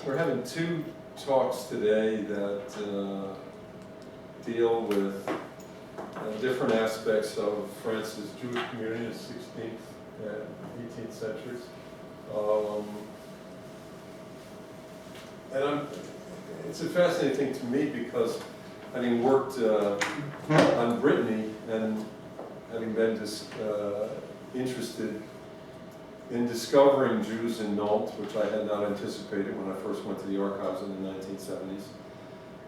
We're having two talks today that deal with different aspects of France's Jewish community in the 16th and 18th centuries. It's a fascinating thing to me because having worked on Brittany and having been interested in discovering Jews in Nantes, which I had not anticipated when I first went to the archives in the 1970s,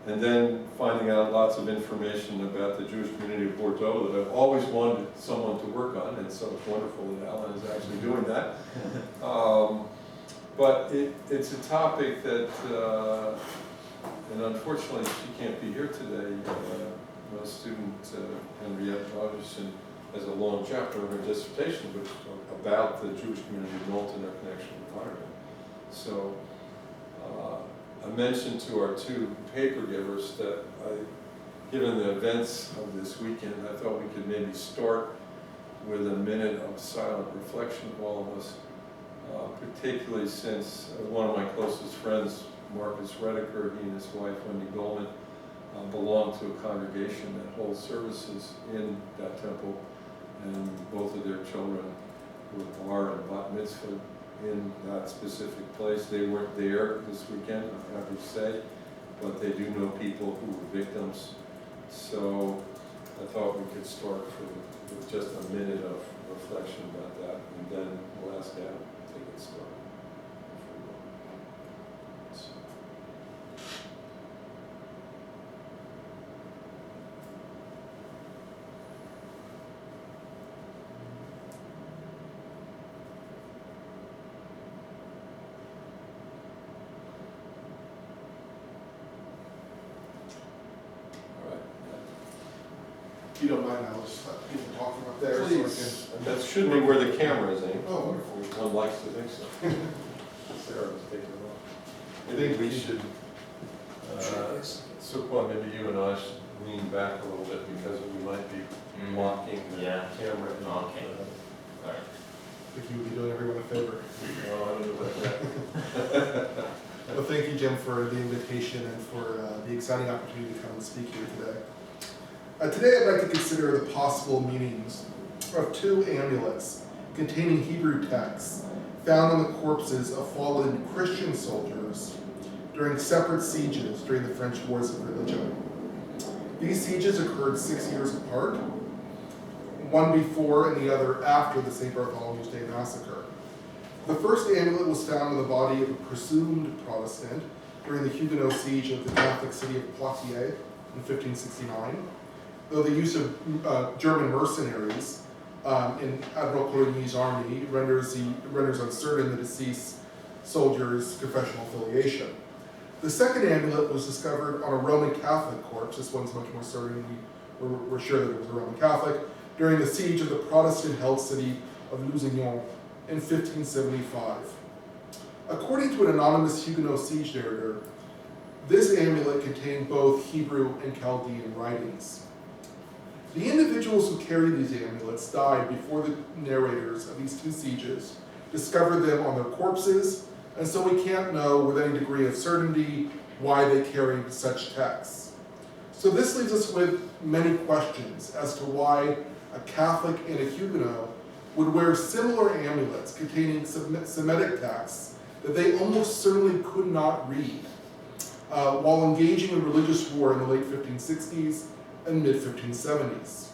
and then finding out lots of information about the Jewish community of Bordeaux that I've always wanted someone to work on, and so it's wonderful that Allan is actually doing that. But it's a topic that, and unfortunately she can't be here today, my student Henriette Rogerson has a long chapter in her dissertation which about the Jewish community of Nantes and their connection with Ireland. So I mentioned to our two paper givers that given the events of this weekend, I thought we could maybe start with a minute of silent reflection of all of us, particularly since one of my closest friends, Marcus Redeker, he and his wife, Wendy Goldman, belong to a congregation that holds services in that temple, and both of their children were bar and bat mitzvah in that specific place. They weren't there this weekend, I'm happy to say, but they do know people who were victims. So I thought we could start with just a minute of reflection about that, and then we'll ask Adam to take it started. If you don't mind, I'll just let people talk from up there. Please. So That should be where the camera is aimed. Oh, wonderful. One likes to think so. Sarah was taking it off. Maybe we should, Sukhwa, maybe you and I should lean back a little bit because we might be blocking the camera. Okay. All right. I think you would be doing everyone a favor. No, I don't know about that. Well, thank you, Jim, for the invitation and for the exciting opportunity to come and speak here today. Today I'd like to consider the possible meanings of two amulets containing Hebrew texts found on the corpses of fallen Christian soldiers during separate sieges during the French Wars of Religion. These sieges occurred 6 years apart, one before and the other after the St. Bartholomew's Day massacre. The first amulet was found in the body of a presumed Protestant during the Huguenot siege of the Catholic city of Poitiers in 1569. Though the use of German mercenaries in Admiral Coligny's army renders uncertain the deceased soldier's confessional affiliation. The second amulet was discovered on a Roman Catholic corpse. This one's much more certain. We're sure that it was a Roman Catholic during the siege of the Protestant-held city of Lusignan in 1575. According to an anonymous Huguenot siege narrator, this amulet contained both Hebrew and Chaldean writings. The individuals who carried these amulets died before the narrators of these two sieges discovered them on their corpses, and so we can't know with any degree of certainty why they carried such texts. So this leaves us with many questions as to why a Catholic and a Huguenot would wear similar amulets containing Semitic texts that they almost certainly could not read while engaging in religious war in the late 1560s and mid-1570s.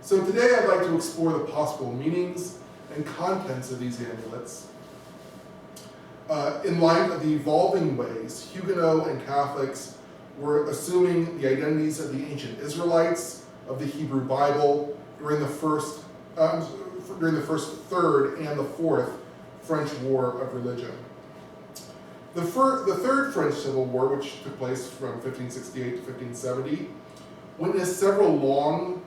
So today I'd like to explore the possible meanings and contents of these amulets in light of the evolving ways Huguenot and Catholics were assuming the identities of the ancient Israelites of the Hebrew Bible during the first, third, and the fourth French War of Religion. The Third French Civil War, which took place from 1568 to 1570, witnessed several long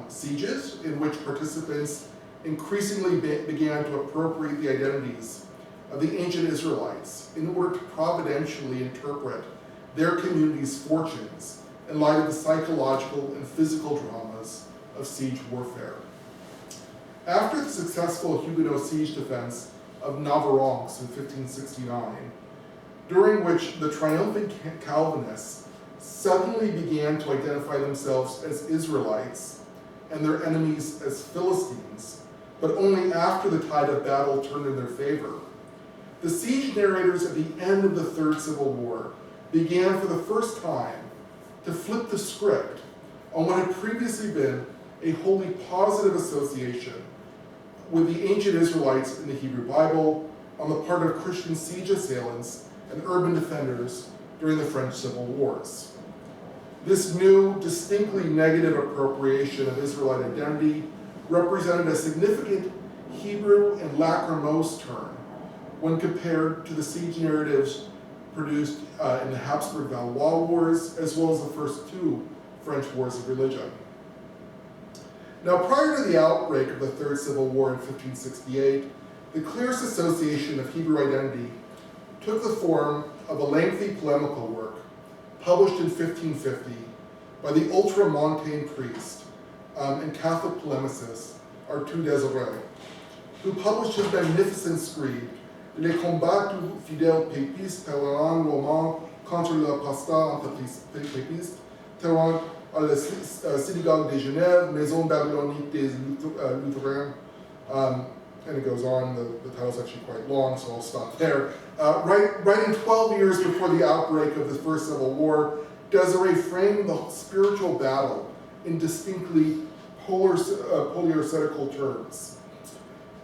sieges in which participants increasingly began to appropriate the identities of the ancient Israelites in order to providentially interpret their community's fortunes in light of the psychological and physical dramas of siege warfare. After the successful Huguenot siege defense of Navarrenx in 1569, during which the triumphant Calvinists suddenly began to identify themselves as Israelites and their enemies as Philistines, but only after the tide of battle turned in their favor. The siege narrators at the end of the Third Civil War began for the first time to flip the script on what had previously been a wholly positive association with the ancient Israelites in the Hebrew Bible on the part of Christian siege assailants and urban defenders during the French Civil Wars. This new, distinctly negative appropriation of Israelite identity represented a significant Hebrew and lachrymose turn when compared to the siege narratives produced in the Habsburg-Valois Wars, as well as the first two French Wars of Religion. Now, prior to the outbreak of the Third Civil War in 1568, the clearest association of Hebrew identity took the form of a lengthy polemical work published in 1550 by the ultramontane priest and Catholic polemicist Arthur Désiré, who published his magnificent screed, Les combats du fidèle pépiste Terrain roman contre l'apostat antipépiste, Terrain à la synagogue de Genève, Maison babylonique des Lutherans, and it goes on. The title's actually quite long, so I'll stop there. Writing 12 years before the outbreak of the First Civil War, Désiré framed the spiritual battle in distinctly polaristical terms.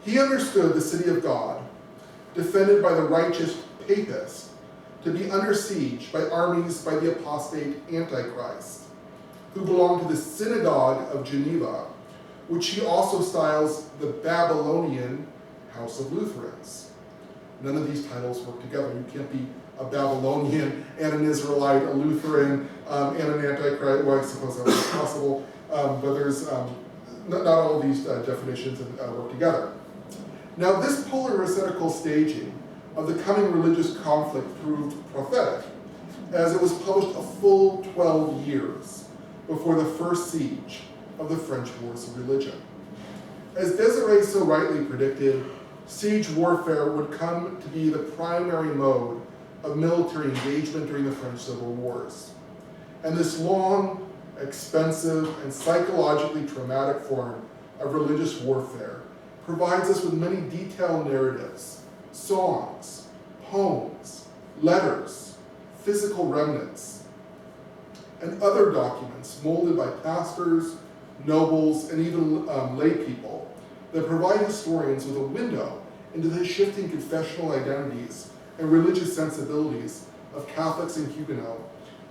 He understood the city of God, defended by the righteous papist, to be under siege by armies by the apostate Antichrist, who belonged to the synagogue of Geneva, which he also styles the Babylonian House of Lutherans. None of these titles work together. You can't be a Babylonian and an Israelite, a Lutheran and an Antichrist. Well, I suppose that was possible, but there's not all of these definitions work together. Now, this polaristical staging of the coming religious conflict proved prophetic, as it was published a full 12 years before the first siege of the French Wars of Religion. As Désiré so rightly predicted, siege warfare would come to be the primary mode of military engagement during the French Civil Wars. And this long, expensive, and psychologically traumatic form of religious warfare provides us with many detailed narratives, songs, poems, letters, physical remnants, and other documents molded by pastors, nobles, and even lay people that provide historians with a window into the shifting confessional identities and religious sensibilities of Catholics and Huguenots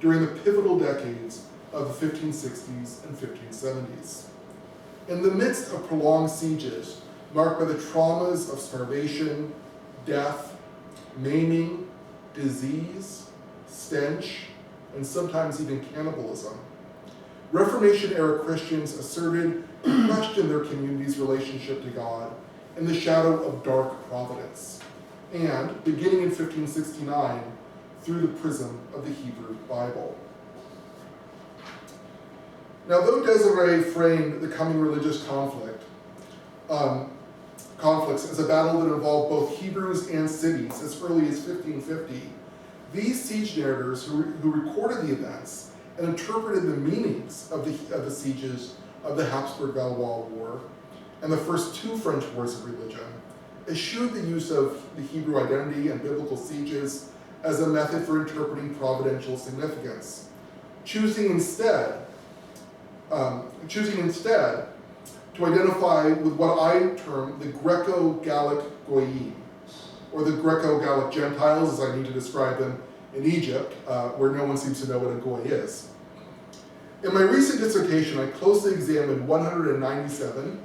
during the pivotal decades of the 1560s and 1570s. In the midst of prolonged sieges, marked by the traumas of starvation, death, maiming, disease, stench, and sometimes even cannibalism, Reformation-era Christians asserted and questioned their community's relationship to God in the shadow of dark providence, and, beginning in 1569, through the prism of the Hebrew Bible. Now, though Désiré framed the coming religious conflicts as a battle that involved both Hebrews and cities as early as 1550, these siege narrators who recorded the events and interpreted the meanings of the sieges of the Habsburg-Valois War and the first two French Wars of Religion eschewed the use of the Hebrew identity and biblical sieges as a method for interpreting providential significance, choosing instead to identify with what I term the Greco-Gallic Goyim, or the Greco-Gallic Gentiles, as I need to describe them in Egypt, where no one seems to know what a Goy is. In my recent dissertation, I closely examined 197,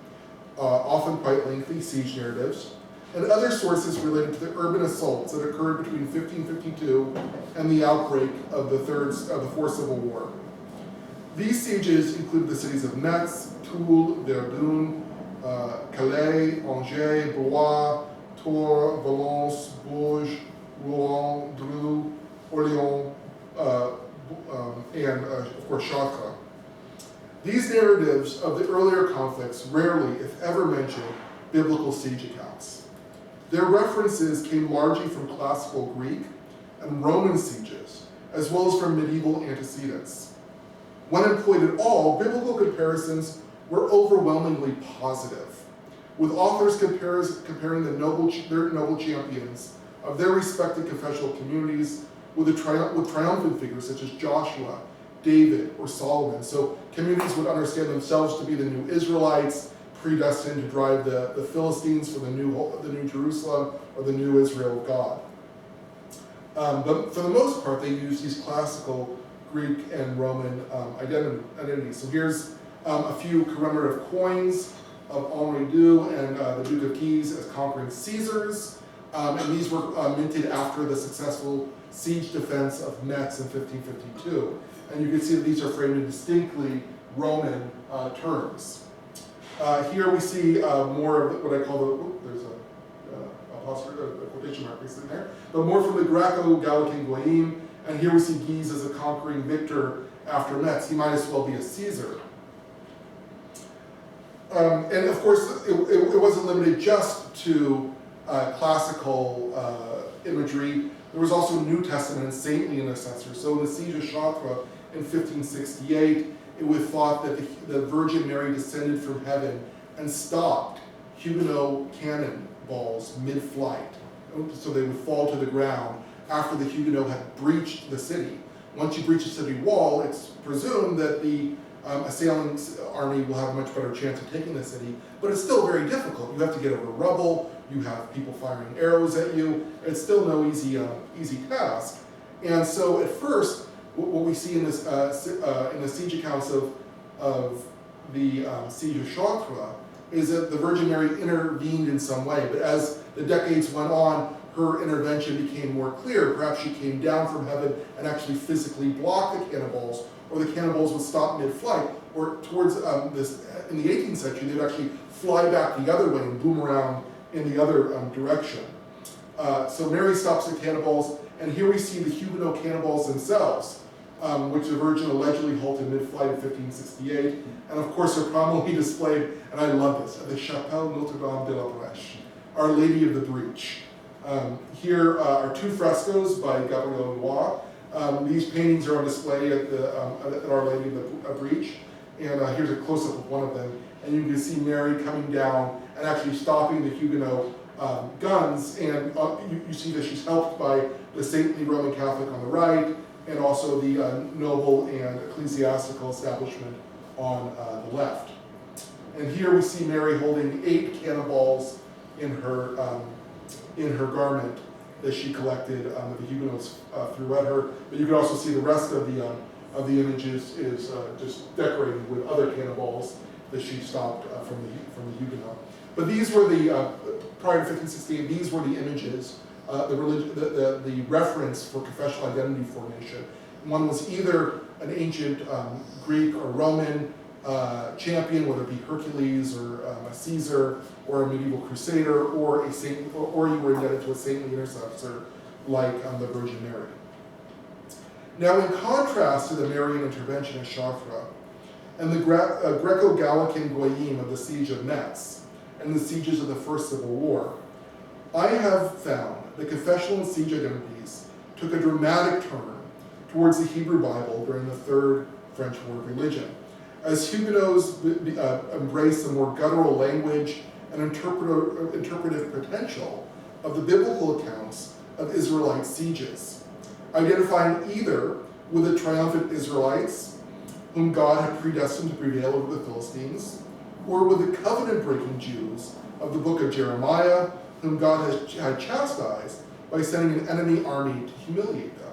often quite lengthy, siege narratives, and other sources related to the urban assaults that occurred between 1552 and the outbreak of the Fourth Civil War. These sieges included the cities of Metz, Toul, Verdun, Calais, Angers, Blois, Tours, Valence, Bourges, Rouen, Dreux, Orléans, and of course Chartres. These narratives of the earlier conflicts rarely, if ever, mention biblical siege accounts. Their references came largely from classical Greek and Roman sieges, as well as from medieval antecedents. When employed at all, biblical comparisons were overwhelmingly positive, with authors comparing their noble champions of their respective confessional communities with triumphant figures such as Joshua, David, or Solomon. So communities would understand themselves to be the new Israelites, predestined to drive the Philistines for the new Jerusalem or the new Israel of God. But for the most part, they use these classical Greek and Roman identities. So here's a few commemorative coins of Henri II and the Duke of Guise as conquering Caesars. And these were minted after the successful siege defense of Metz in 1552. And you can see that these are framed in distinctly Roman terms. Here we see more of what I call there's a quotation mark in there, but more from the Greco-Gallican Goyim. And here we see Guise as a conquering victor after Metz. He might as well be a Caesar. And of course, it wasn't limited just to classical imagery. There was also New Testament and saintly intercessors. So in the siege of Chartres in 1568, it was thought that the Virgin Mary descended from heaven and stopped Huguenot cannonballs mid-flight. So they would fall to the ground after the Huguenots had breached the city. Once you breach a city wall, it's presumed that the assailing army will have a much better chance of taking the city, but it's still very difficult. You have to get over rubble, you have people firing arrows at you. It's still no easy task. And so at first, what we see in the siege accounts of the siege of Chartres is that the Virgin Mary intervened in some way. But as the decades went on, her intervention became more clear. Perhaps she came down from heaven and actually physically blocked the cannonballs, or the cannonballs would stop mid-flight, or towards in the 18th century, they would actually fly back the other way and boom around in the other direction. So Mary stops the cannonballs, and here we see the Huguenot cannonballs themselves, which the Virgin allegedly halted mid-flight in 1568, and of course are prominently displayed, and I love this, at the Chapelle Notre-Dame de la Brèche, Our Lady of the Breach. Here are two frescoes by Gabriel Loire. These paintings are on display at Our Lady of the Breach, and here's a close-up of one of them, and you can see Mary coming down and actually stopping the Huguenot guns, and you see that she's helped by the saintly Roman Catholic on the right, and also the noble and ecclesiastical establishment on the left. And here we see Mary holding 8 cannonballs in her garment that she collected that the Huguenots threw at her. But you can also see the rest of the images is just decorated with other cannonballs that she stopped from the Huguenot. But these were prior to 1568, these were the images, the reference for confessional identity formation. One was either an ancient Greek or Roman champion, whether it be Hercules or a Caesar or a medieval crusader, or you were indebted to a saintly intercessor like the Virgin Mary. Now, in contrast to the Marian intervention in Chartres and the Greco-Gallican Goyim of the siege of Metz and the sieges of the First Civil War, I have found that confessional and siege identities took a dramatic turn towards the Hebrew Bible during the Third French War of Religion, as Huguenots embraced the more guttural language and interpretive potential of the biblical accounts of Israelite sieges, identifying either with the triumphant Israelites, whom God had predestined to prevail over the Philistines, or with the covenant-breaking Jews of the book of Jeremiah, whom God had chastised by sending an enemy army to humiliate them.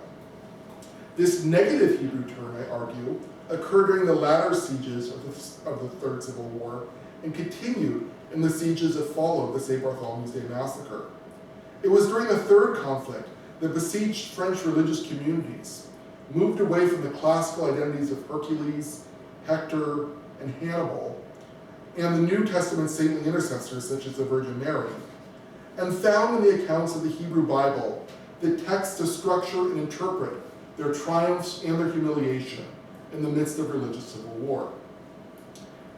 This negative Hebrew turn, I argue, occurred during the latter sieges of the Third Civil War and continued in the sieges that followed the St. Bartholomew's Day massacre. It was during the third conflict that besieged French religious communities moved away from the classical identities of Hercules, Hector, and Hannibal, and the New Testament saintly intercessors such as the Virgin Mary, and found in the accounts of the Hebrew Bible the text to structure and interpret their triumphs and their humiliation in the midst of religious civil war.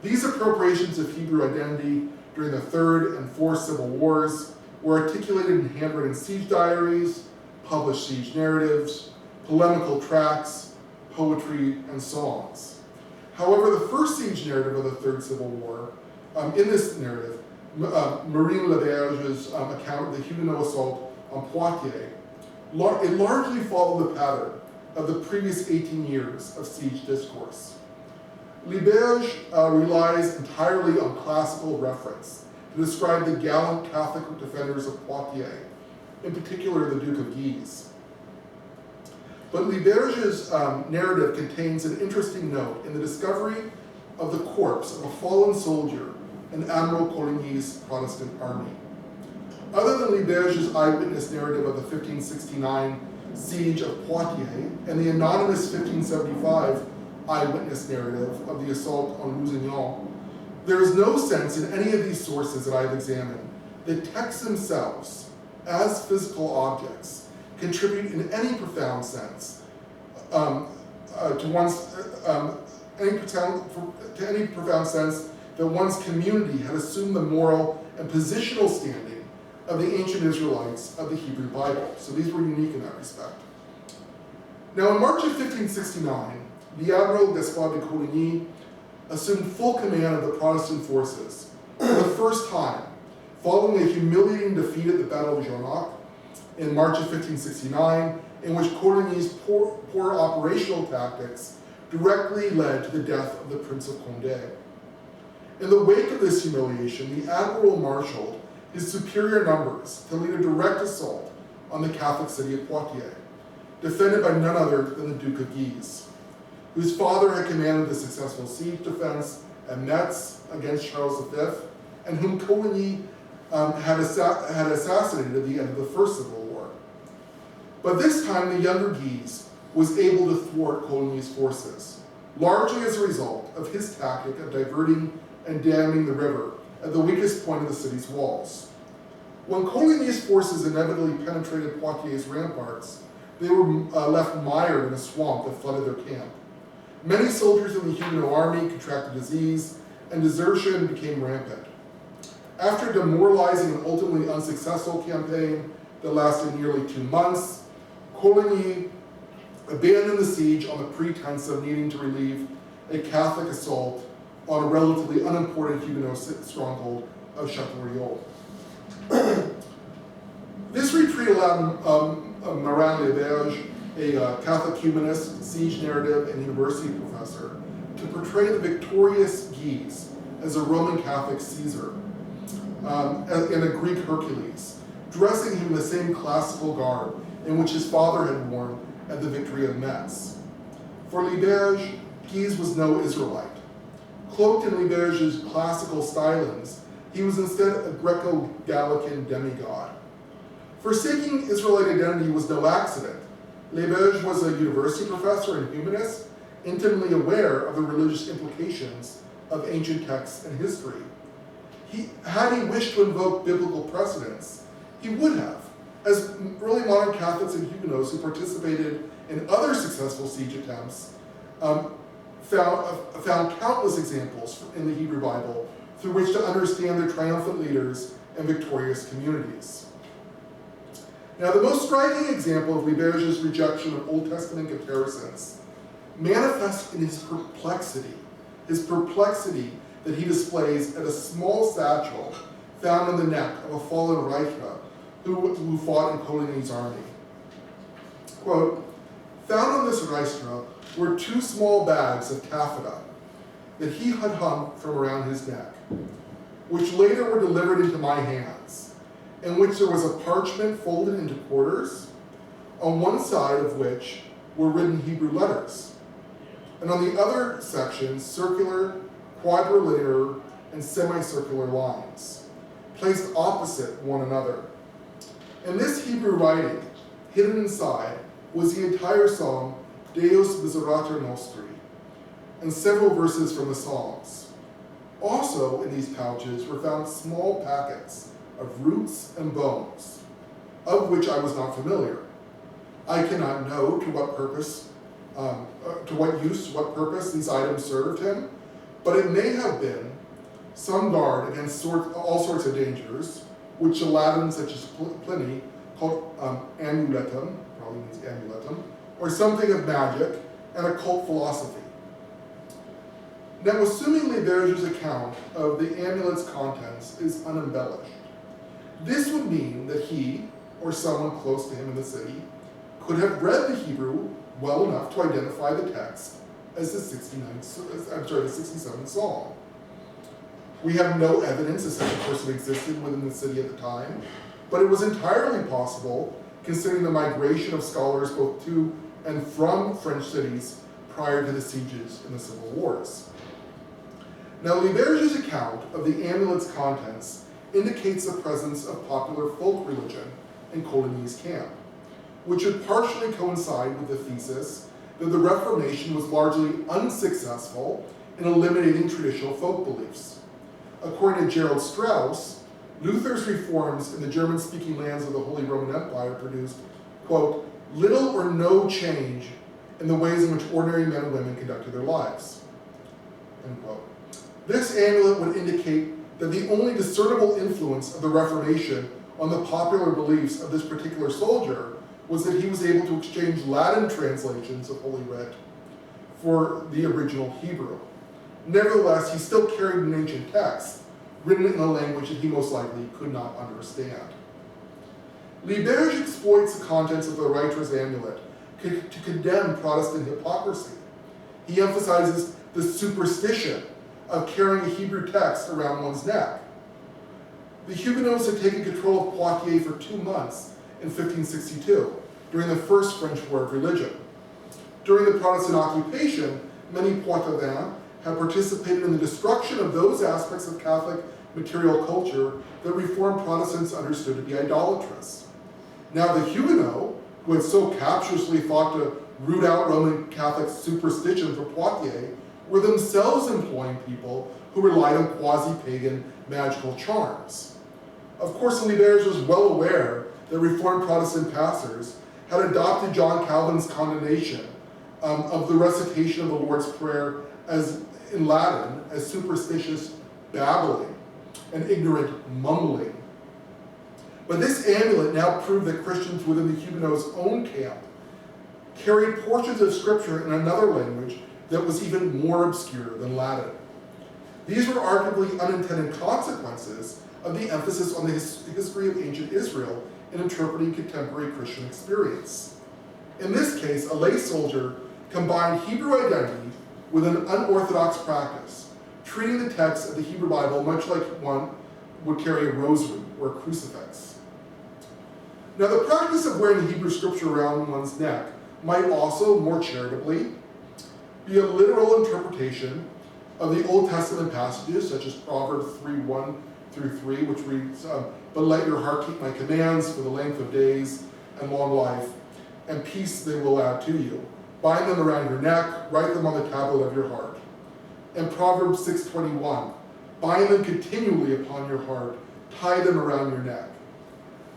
These appropriations of Hebrew identity during the Third and Fourth Civil Wars were articulated in handwritten siege diaries, published siege narratives, polemical tracts, poetry, and songs. However, the first siege narrative of the Third Civil War, in this narrative, Marine Laberge's account of the Huguenot assault on Poitiers, it largely followed the pattern of the previous 18 years of siege discourse. Laberge relies entirely on classical reference to describe the gallant Catholic defenders of Poitiers, in particular the Duke of Guise. But Laberge's narrative contains an interesting note in the discovery of the corpse of a fallen soldier in Admiral Coligny's Protestant army. Other than Laberge's eyewitness narrative of the 1569 siege of Poitiers and the anonymous 1575 eyewitness narrative of the assault on Lusignan, there is no sense in any of these sources that I have examined that texts themselves, as physical objects, contribute in any profound sense to any profound sense that one's community had assumed the moral and positional standing of the ancient Israelites of the Hebrew Bible. So these were unique in that respect. Now in March of 1569, the Admiral Gaspard de Coligny assumed full command of the Protestant forces for the first time, following a humiliating defeat at the Battle of Jarnac in March of 1569, in which Coligny's poor operational tactics directly led to the death of the Prince of Condé. In the wake of this humiliation, the Admiral marshaled his superior numbers to lead a direct assault on the Catholic city of Poitiers, defended by none other than the Duke of Guise, whose father had commanded the successful siege defense at Metz against Charles V, and whom Coligny had assassinated at the end of the First Civil War. But this time, the younger Guise was able to thwart Coligny's forces, largely as a result of his tactic of diverting and damming the river at the weakest point of the city's walls. When Coligny's forces inevitably penetrated Poitiers' ramparts, they were left mired in a swamp that flooded their camp. Many soldiers in the Huguenot army contracted disease, and desertion became rampant. After a demoralizing and ultimately unsuccessful campaign that lasted nearly 2 months, Coligny abandoned the siege on the pretense of needing to relieve a Catholic assault on a relatively unimportant Huguenot stronghold of Châteaubriand. This retreat allowed Marin Laberge, a Catholic humanist, siege narrative, and university professor, to portray the victorious Guise as a Roman Catholic Caesar and a Greek Hercules, dressing him in the same classical garb in which his father had worn at the victory of Metz. For Laberge, Guise was no Israelite. Cloaked in Laberge's classical stylings, he was instead a Greco-Gallican demigod. Forsaking Israelite identity was no accident. Laberge was a university professor and humanist, intimately aware of the religious implications of ancient texts and history. Had he wished to invoke biblical precedents, he would have, as early modern Catholics and Huguenots who participated in other successful siege attempts found countless examples in the Hebrew Bible through which to understand their triumphant leaders and victorious communities. Now, the most striking example of Laberge's rejection of Old Testament comparisons manifests in his perplexity that he displays at a small satchel found on the neck of a fallen Reichsman who fought in Coligny's army. Quote, "Found on this Reichsman were 2 small bags of taffeta that he had hung from around his neck, which later were delivered into my hands, in which there was a parchment folded into quarters, on one side of which were written Hebrew letters, and on the other section circular, quadrilateral, and semicircular lines, placed opposite one another. In this Hebrew writing, hidden inside, was the entire song Deus Miserator Nostri, and several verses from the Psalms. Also in these pouches were found small packets of roots and bones, of which I was not familiar. I cannot know to what purpose, what purpose these items served him, but it may have been some guard against all sorts of dangers, which the Latins such as Pliny called amuletum, probably means amuletum, or something of magic, and occult philosophy. Now, assuming Liberge's account of the amulet's contents is unembellished, this would mean that he, or someone close to him in the city, could have read the Hebrew well enough to identify the text as the 67th Psalm. We have no evidence that such a person existed within the city at the time, but it was entirely possible, considering the migration of scholars both to and from French cities prior to the sieges and the civil wars. Now, Liberge's account of the amulet's contents indicates the presence of popular folk religion in Coligny's camp, which would partially coincide with the thesis that the Reformation was largely unsuccessful in eliminating traditional folk beliefs. According to Gerald Strauss, Luther's reforms in the German-speaking lands of the Holy Roman Empire produced, quote, little or no change in the ways in which ordinary men and women conducted their lives, end quote. This amulet would indicate that the only discernible influence of the Reformation on the popular beliefs of this particular soldier was that he was able to exchange Latin translations of Holy Writ for the original Hebrew. Nevertheless, he still carried an ancient text, written in a language that he most likely could not understand. Liberge exploits the contents of the writer's amulet to condemn Protestant hypocrisy. He emphasizes the superstition of carrying a Hebrew text around one's neck. The Huguenots had taken control of Poitiers for 2 months in 1562, during the First French War of Religion. During the Protestant occupation, many Poitevins had participated in the destruction of those aspects of Catholic material culture that Reformed Protestants understood to be idolatrous. Now the Huguenots, who had so captiously fought to root out Roman Catholic superstition for Poitiers, were themselves employing people who relied on quasi-pagan magical charms. Of course, Liberge was well aware that Reformed Protestant pastors had adopted John Calvin's condemnation of the recitation of the Lord's Prayer as in Latin as superstitious babbling and ignorant mumbling. But this amulet now proved that Christians within the Huguenots' own camp carried portions of scripture in another language that was even more obscure than Latin. These were arguably unintended consequences of the emphasis on the history of ancient Israel in interpreting contemporary Christian experience. In this case, a lay soldier combined Hebrew identity with an unorthodox practice, treating the text of the Hebrew Bible much like one would carry a rosary or a crucifix. Now, the practice of wearing Hebrew scripture around one's neck might also, more charitably, be a literal interpretation of the Old Testament passages, such as Proverbs 3:1 through 3, which reads, but let your heart keep my commands for the length of days and long life, and peace they will add to you. Bind them around your neck, write them on the tablet of your heart. And Proverbs 6:21, bind them continually upon your heart, tie them around your neck.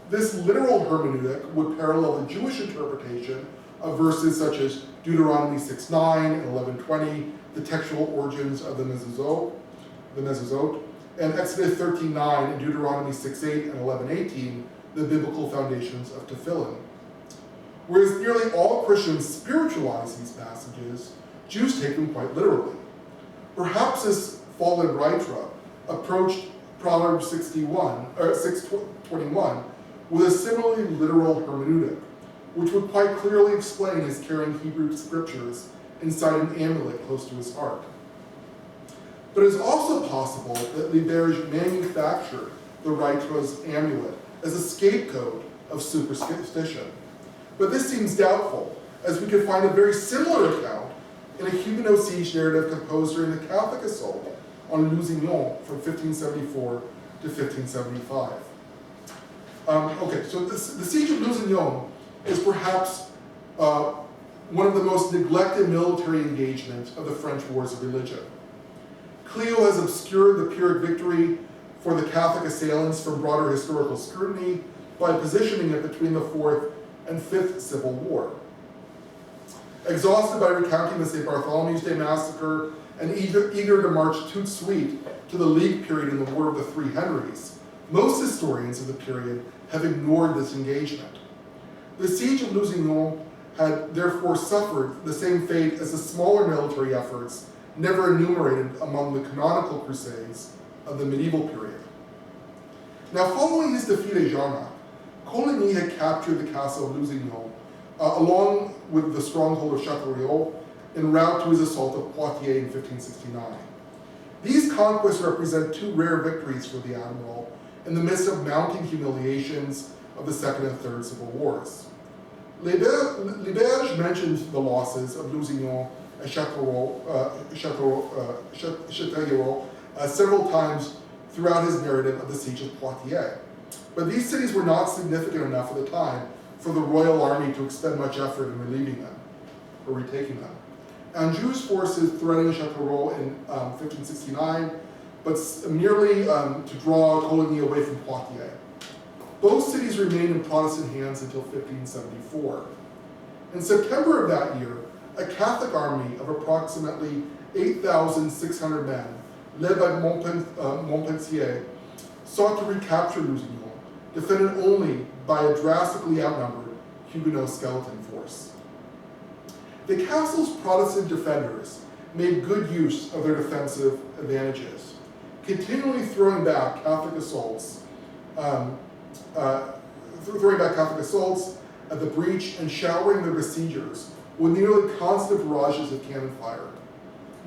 This literal hermeneutic would parallel the Jewish interpretation of verses such as Deuteronomy 6:9 and 11:20, the textual origins of the Mezuzot, and Exodus 13:9 and Deuteronomy 6:8 and 11:18, the biblical foundations of Tefillin. Whereas nearly all Christians spiritualize these passages, Jews take them quite literally. Perhaps this fallen writer approached Proverbs 6:21 with a similarly literal hermeneutic, which would quite clearly explain his carrying Hebrew scriptures inside an amulet close to his heart. But it is also possible that Liberge manufactured the writer's amulet as a scapegoat of superstition. But this seems doubtful, as we could find a very similar account in a Huguenot siege narrative composed during the Catholic assault on Lusignan from 1574 to 1575. So the siege of Lusignan is perhaps one of the most neglected military engagements of the French Wars of Religion. Clio has obscured the Pyrrhic victory for the Catholic assailants from broader historical scrutiny by positioning it between the Fourth and Fifth Civil War. Exhausted by recounting the St. Bartholomew's Day massacre and eager to march tout de suite to the League period in the War of the Three Henries, Most historians of the period have ignored this engagement. The siege of Lusignan had therefore suffered the same fate as the smaller military efforts never enumerated among the canonical crusades of the medieval period. Now, following his defeat at Jarnac, Coligny had captured the castle of Lusignan, along with the stronghold of Châteaubriand, en route to his assault of Poitiers in 1569. These conquests represent two rare victories for the admiral in the midst of mounting humiliations of the Second and Third Civil Wars. Liberge mentions the losses of Lusignan and Châteaubriand several times throughout his narrative of the siege of Poitiers. But these cities were not significant enough at the time for the royal army to expend much effort in relieving them, or retaking them. Anjou's forces threatened Châteaubriand in 1569, but merely to draw Coligny away from Poitiers. Both cities remained in Protestant hands until 1574. In September of that year, a Catholic army of approximately 8,600 men, led by Montpensier, sought to recapture Lusignan, defended only by a drastically outnumbered Huguenot skeleton force. The castle's Protestant defenders made good use of their defensive advantages, continually throwing back Catholic assaults at the breach and showering their besiegers with nearly constant barrages of cannon fire.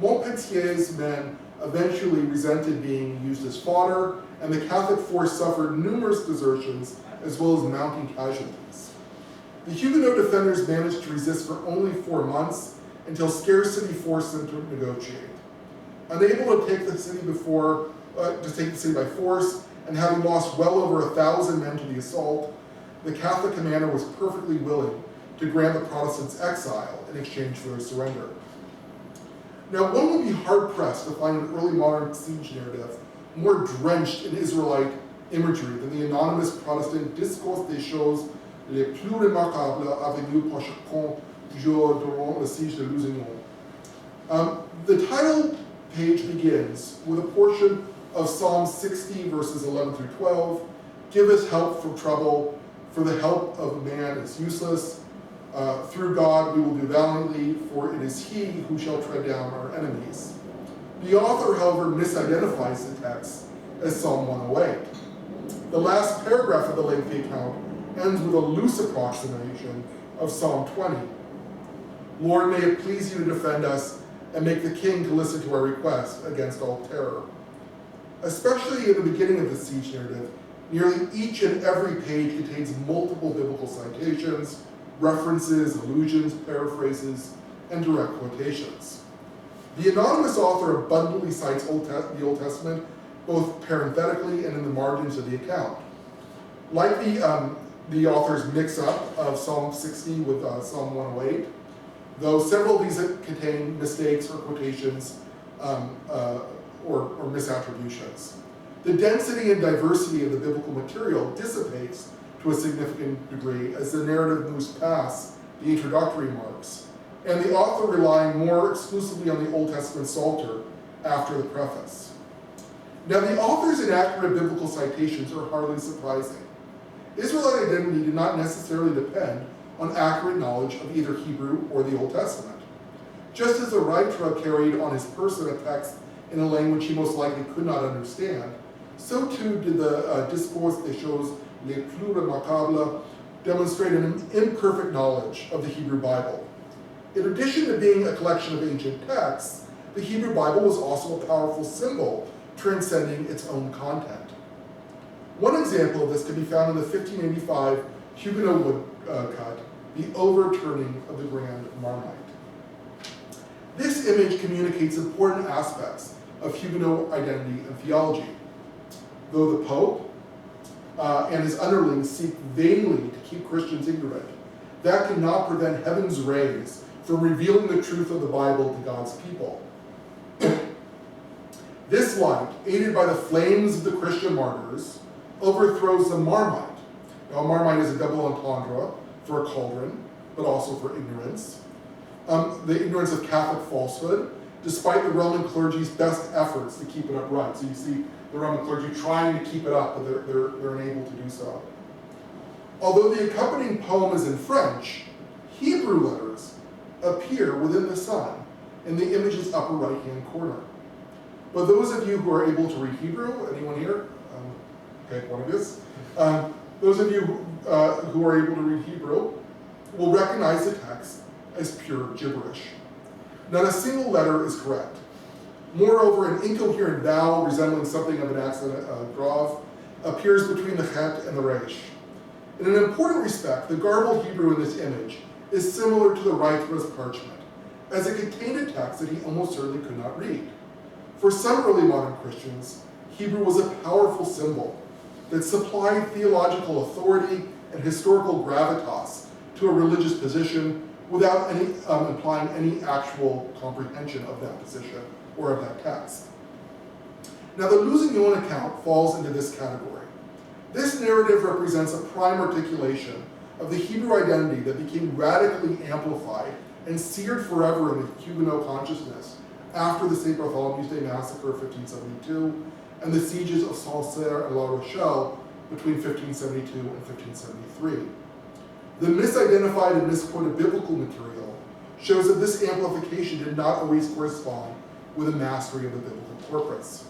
Montpensier's men eventually resented being used as fodder, and the Catholic force suffered numerous desertions as well as mounting casualties. The Huguenot defenders managed to resist for only 4 months until scarcity forced them to negotiate. Unable to take the city by force, and having lost well over 1,000 men to the assault, the Catholic commander was perfectly willing to grant the Protestants exile in exchange for their surrender. Now, one would be hard-pressed to find an early modern siege narrative more drenched in Israelite imagery than the anonymous Protestant Discours des choses les plus remarquables avenues par chacun jour durant le siege de Lusignan. The title page begins with a portion of Psalm 60, verses 11 through 12. Give us help from trouble, for the help of man is useless. Through God we will do valiantly, for it is he who shall tread down our enemies. The author, however, misidentifies the text as Psalm 108. The last paragraph of the lengthy account ends with a loose approximation of Psalm 20. Lord, may it please you to defend us and make the king to listen to our request against all terror. Especially in the beginning of the siege narrative, nearly each and every page contains multiple biblical citations, references, allusions, paraphrases, and direct quotations. The anonymous author abundantly cites the Old Testament, both parenthetically and in the margins of the account. Like the author's mix-up of Psalm 60 with Psalm 108, though several of these contain mistakes or quotations or misattributions. The density and diversity of the biblical material dissipates to a significant degree as the narrative moves past the introductory marks, and the author relying more exclusively on the Old Testament Psalter after the preface. Now, the author's inaccurate biblical citations are hardly surprising. Israelite identity did not necessarily depend on accurate knowledge of either Hebrew or the Old Testament. Just as the writer carried on his person a text in a language he most likely could not understand, so too did the Discours des choses les plus remarquables demonstrate an imperfect knowledge of the Hebrew Bible. In addition to being a collection of ancient texts, the Hebrew Bible was also a powerful symbol transcending its own content. One example of this can be found in the 1585 Huguenot woodcut, the overturning of the Grand Marmite. This image communicates important aspects of Huguenot identity and theology. Though the Pope and his underlings seek vainly to keep Christians ignorant, that cannot prevent heaven's rays from revealing the truth of the Bible to God's people. This light, aided by the flames of the Christian martyrs, overthrows the Marmite. Now, Marmite is a double entendre for a cauldron, but also for ignorance. The ignorance of Catholic falsehood despite the Roman clergy's best efforts to keep it upright. So you see the Roman clergy trying to keep it up, but they're unable to do so. Although the accompanying poem is in French, Hebrew letters appear within the sun in the image's upper right-hand corner. But those of you who are able to read Hebrew, anyone here? Okay, one of us. Those of you who are able to read Hebrew will recognize the text as pure gibberish. Not a single letter is correct. Moreover, an incoherent vowel resembling something of an accent grave appears between the chet and the resh. In an important respect, the garbled Hebrew in this image is similar to the writer's parchment, as it contained a text that he almost certainly could not read. For some early modern Christians, Hebrew was a powerful symbol that supplied theological authority and historical gravitas to a religious position without any implying any actual comprehension of that position or of that text. Now, the Lusignan account falls into this category. This narrative represents a prime articulation of the Hebrew identity that became radically amplified and seared forever in the Huguenot consciousness after the St. Bartholomew's Day Massacre of 1572 and the sieges of Sancerre and La Rochelle between 1572 and 1573. The misidentified and misquoted biblical material shows that this amplification did not always correspond with a mastery of the biblical corpus.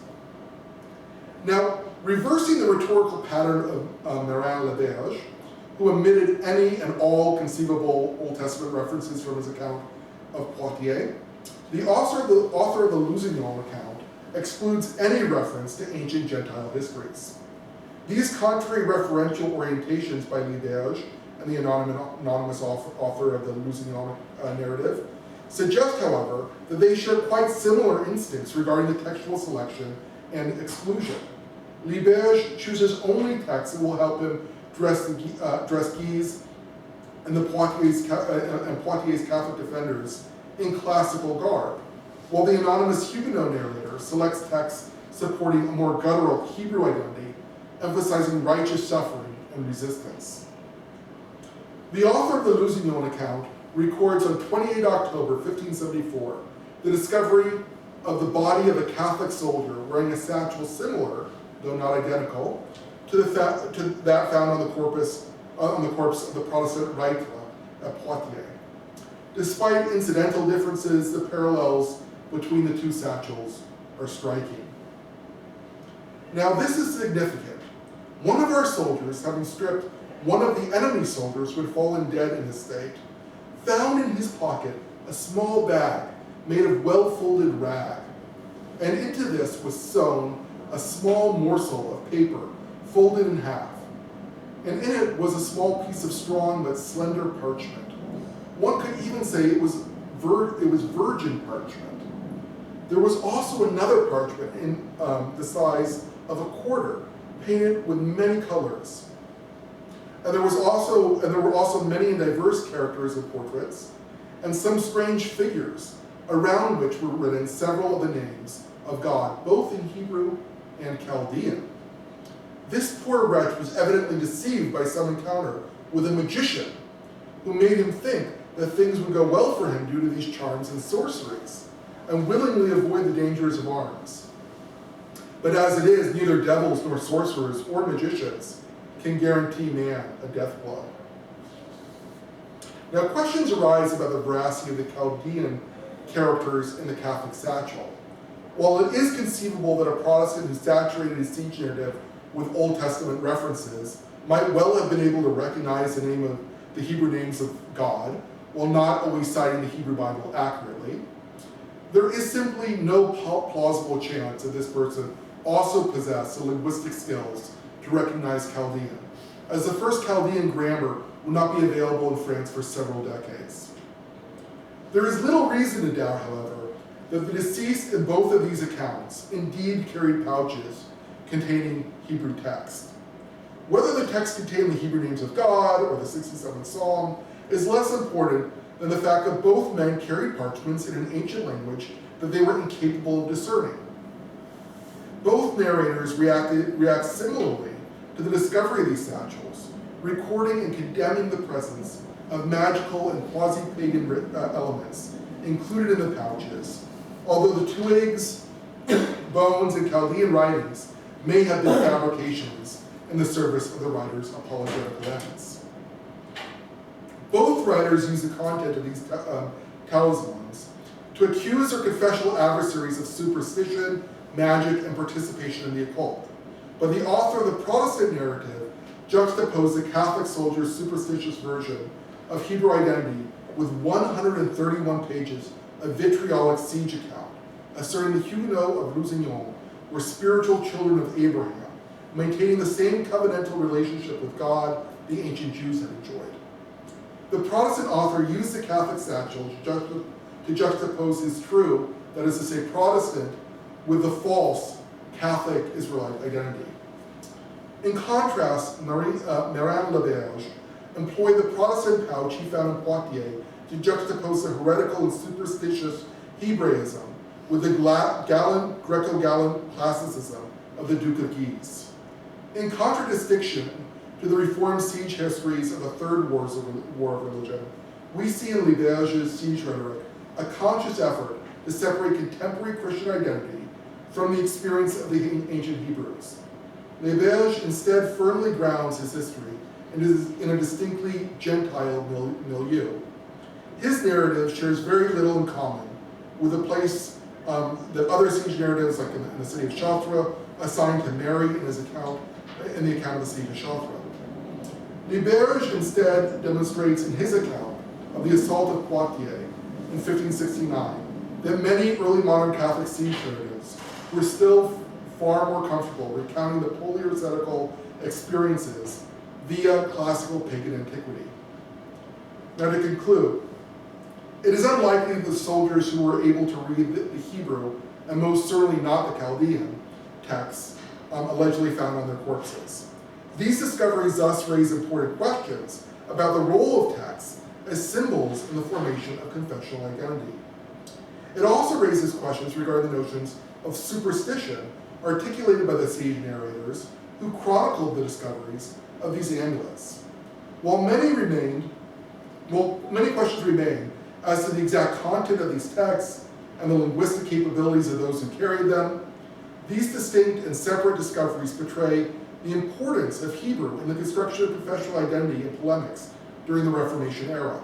Now, reversing the rhetorical pattern of Marin Laberge, who omitted any and all conceivable Old Testament references from his account of Poitiers, the author of the Lusignan account excludes any reference to ancient Gentile histories. These contrary referential orientations by Laberge and the anonymous author of the Lusignan narrative suggest, however, that they share quite similar instincts regarding the textual selection and exclusion. Laberge chooses only texts that will help him dress Guise and Poitiers Catholic defenders in classical garb, while the anonymous Huguenot narrator selects texts supporting a more guttural Hebrew identity, emphasizing righteous suffering and resistance. The author of the Lusignan account records on 28 October 1574 the discovery of the body of a Catholic soldier wearing a satchel similar, though not identical, to that found on the corpse of the Protestant Raitre at Poitiers. Despite incidental differences, the parallels between the two satchels are striking. Now, this is significant. One of our soldiers, having stripped one of the enemy soldiers who had fallen dead in this state, found in his pocket a small bag made of well-folded rag, and into this was sewn a small morsel of paper folded in half, and in it was a small piece of strong but slender parchment. One could even say it was virgin parchment. There was also another parchment in the size of a quarter, painted with many colors. And there were also many and diverse characters and portraits, and some strange figures, around which were written several of the names of God, both in Hebrew and Chaldean. This poor wretch was evidently deceived by some encounter with a magician who made him think that things would go well for him due to these charms and sorceries, and willingly avoid the dangers of arms. But as it is, neither devils nor sorcerers or magicians can guarantee man a death blow. Now, questions arise about the veracity of the Chaldean characters in the Catholic satchel. While it is conceivable that a Protestant who saturated his siege narrative with Old Testament references might well have been able to recognize the Hebrew names of God, while not always citing the Hebrew Bible accurately, there is simply no plausible chance that this person also possessed the linguistic skills to recognize Chaldean, as the first Chaldean grammar will not be available in France for several decades. There is little reason to doubt, however, that the deceased in both of these accounts indeed carried pouches containing Hebrew text. Whether the text contained the Hebrew names of God or the 67th Psalm is less important than the fact that both men carried parchments in an ancient language that they were incapable of discerning. Both narrators react similarly to the discovery of these satchels, recording and condemning the presence of magical and quasi-pagan elements included in the pouches, although the twigs, bones, and Chaldean writings may have been fabrications in the service of the writer's apologetical ends. Both writers use the content of these talismans to accuse their confessional adversaries of superstition, magic, and participation in the occult. But the author of the Protestant narrative juxtaposed the Catholic soldier's superstitious version of Hebrew identity with 131 pages of vitriolic siege account, asserting the Huguenots of Lusignan were spiritual children of Abraham, maintaining the same covenantal relationship with God the ancient Jews had enjoyed. The Protestant author used the Catholic satchel to juxtapose his true, that is to say Protestant, with the false Catholic Israelite identity. In contrast, Marin Laberge employed the Protestant pouch he found in Poitiers to juxtapose the heretical and superstitious Hebraism with the gallant Greco-Gallant classicism of the Duke of Guise. In contradistinction to the Reformed siege histories of the Third War of Religion, we see in Laberge's siege rhetoric a conscious effort to separate contemporary Christian identity from the experience of the ancient Hebrews. Laberge instead firmly grounds his history in a distinctly Gentile milieu. His narrative shares very little in common with the place that other siege narratives, like in the city of Chartres, assigned to Mary in the account of the siege of Chartres. Laberge instead demonstrates in his account of the assault of Poitiers in 1569 that many early modern Catholic siege narratives were still far more comfortable recounting the polyascetical experiences via classical pagan antiquity. Now to conclude, it is unlikely that the soldiers who were able to read the Hebrew, and most certainly not the Chaldean, texts allegedly found on their corpses. These discoveries thus raise important questions about the role of texts as symbols in the formation of confessional identity. It also raises questions regarding the notions of superstition articulated by the siege narrators who chronicled the discoveries of these amulets. While many questions remain as to the exact content of these texts and the linguistic capabilities of those who carried them, these distinct and separate discoveries portray the importance of Hebrew in the construction of professional identity and polemics during the Reformation era.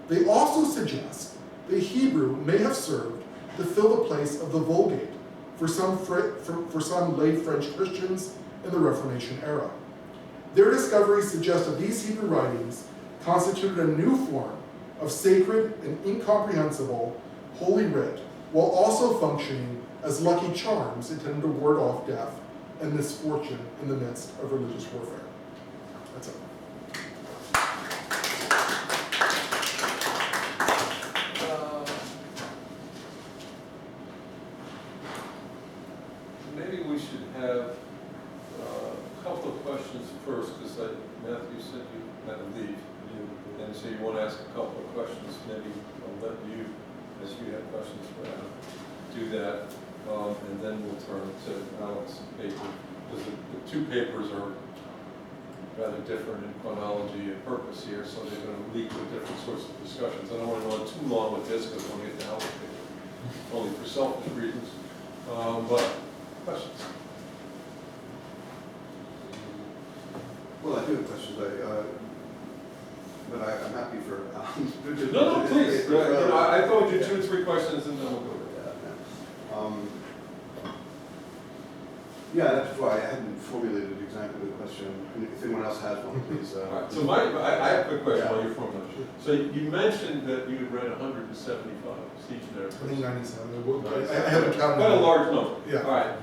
They also suggest that Hebrew may have served to fill the place of the Vulgate for some lay French Christians in the Reformation era. Their discoveries suggest that these Hebrew writings constituted a new form of sacred and incomprehensible holy writ, while also functioning as lucky charms intended to ward off death and misfortune in the midst of religious warfare. That's it. Maybe we should have a couple of questions first, because Matthew said you had to leave, and so you want to ask a couple of questions. Maybe I'll let you, as you have questions for Adam, do that, and then we'll turn to Allan's paper, because the two papers are rather different in chronology and purpose here, so they're going to lead to different sorts of discussions. I don't want to go on too long with this, because I want to get to Allan's paper, only for selfish reasons. But questions? Well, I do have questions, but I'm happy for Allan. No, please. I thought we'd do 2 or 3 questions, and then we'll go over that. Yeah, that's why I hadn't formulated exactly the question. If anyone else has one, please. All right. So I have a quick question while you're formulating. So you mentioned that you had read 175 siege narratives. I think 97. I haven't counted. Quite a large number. Yeah. All right.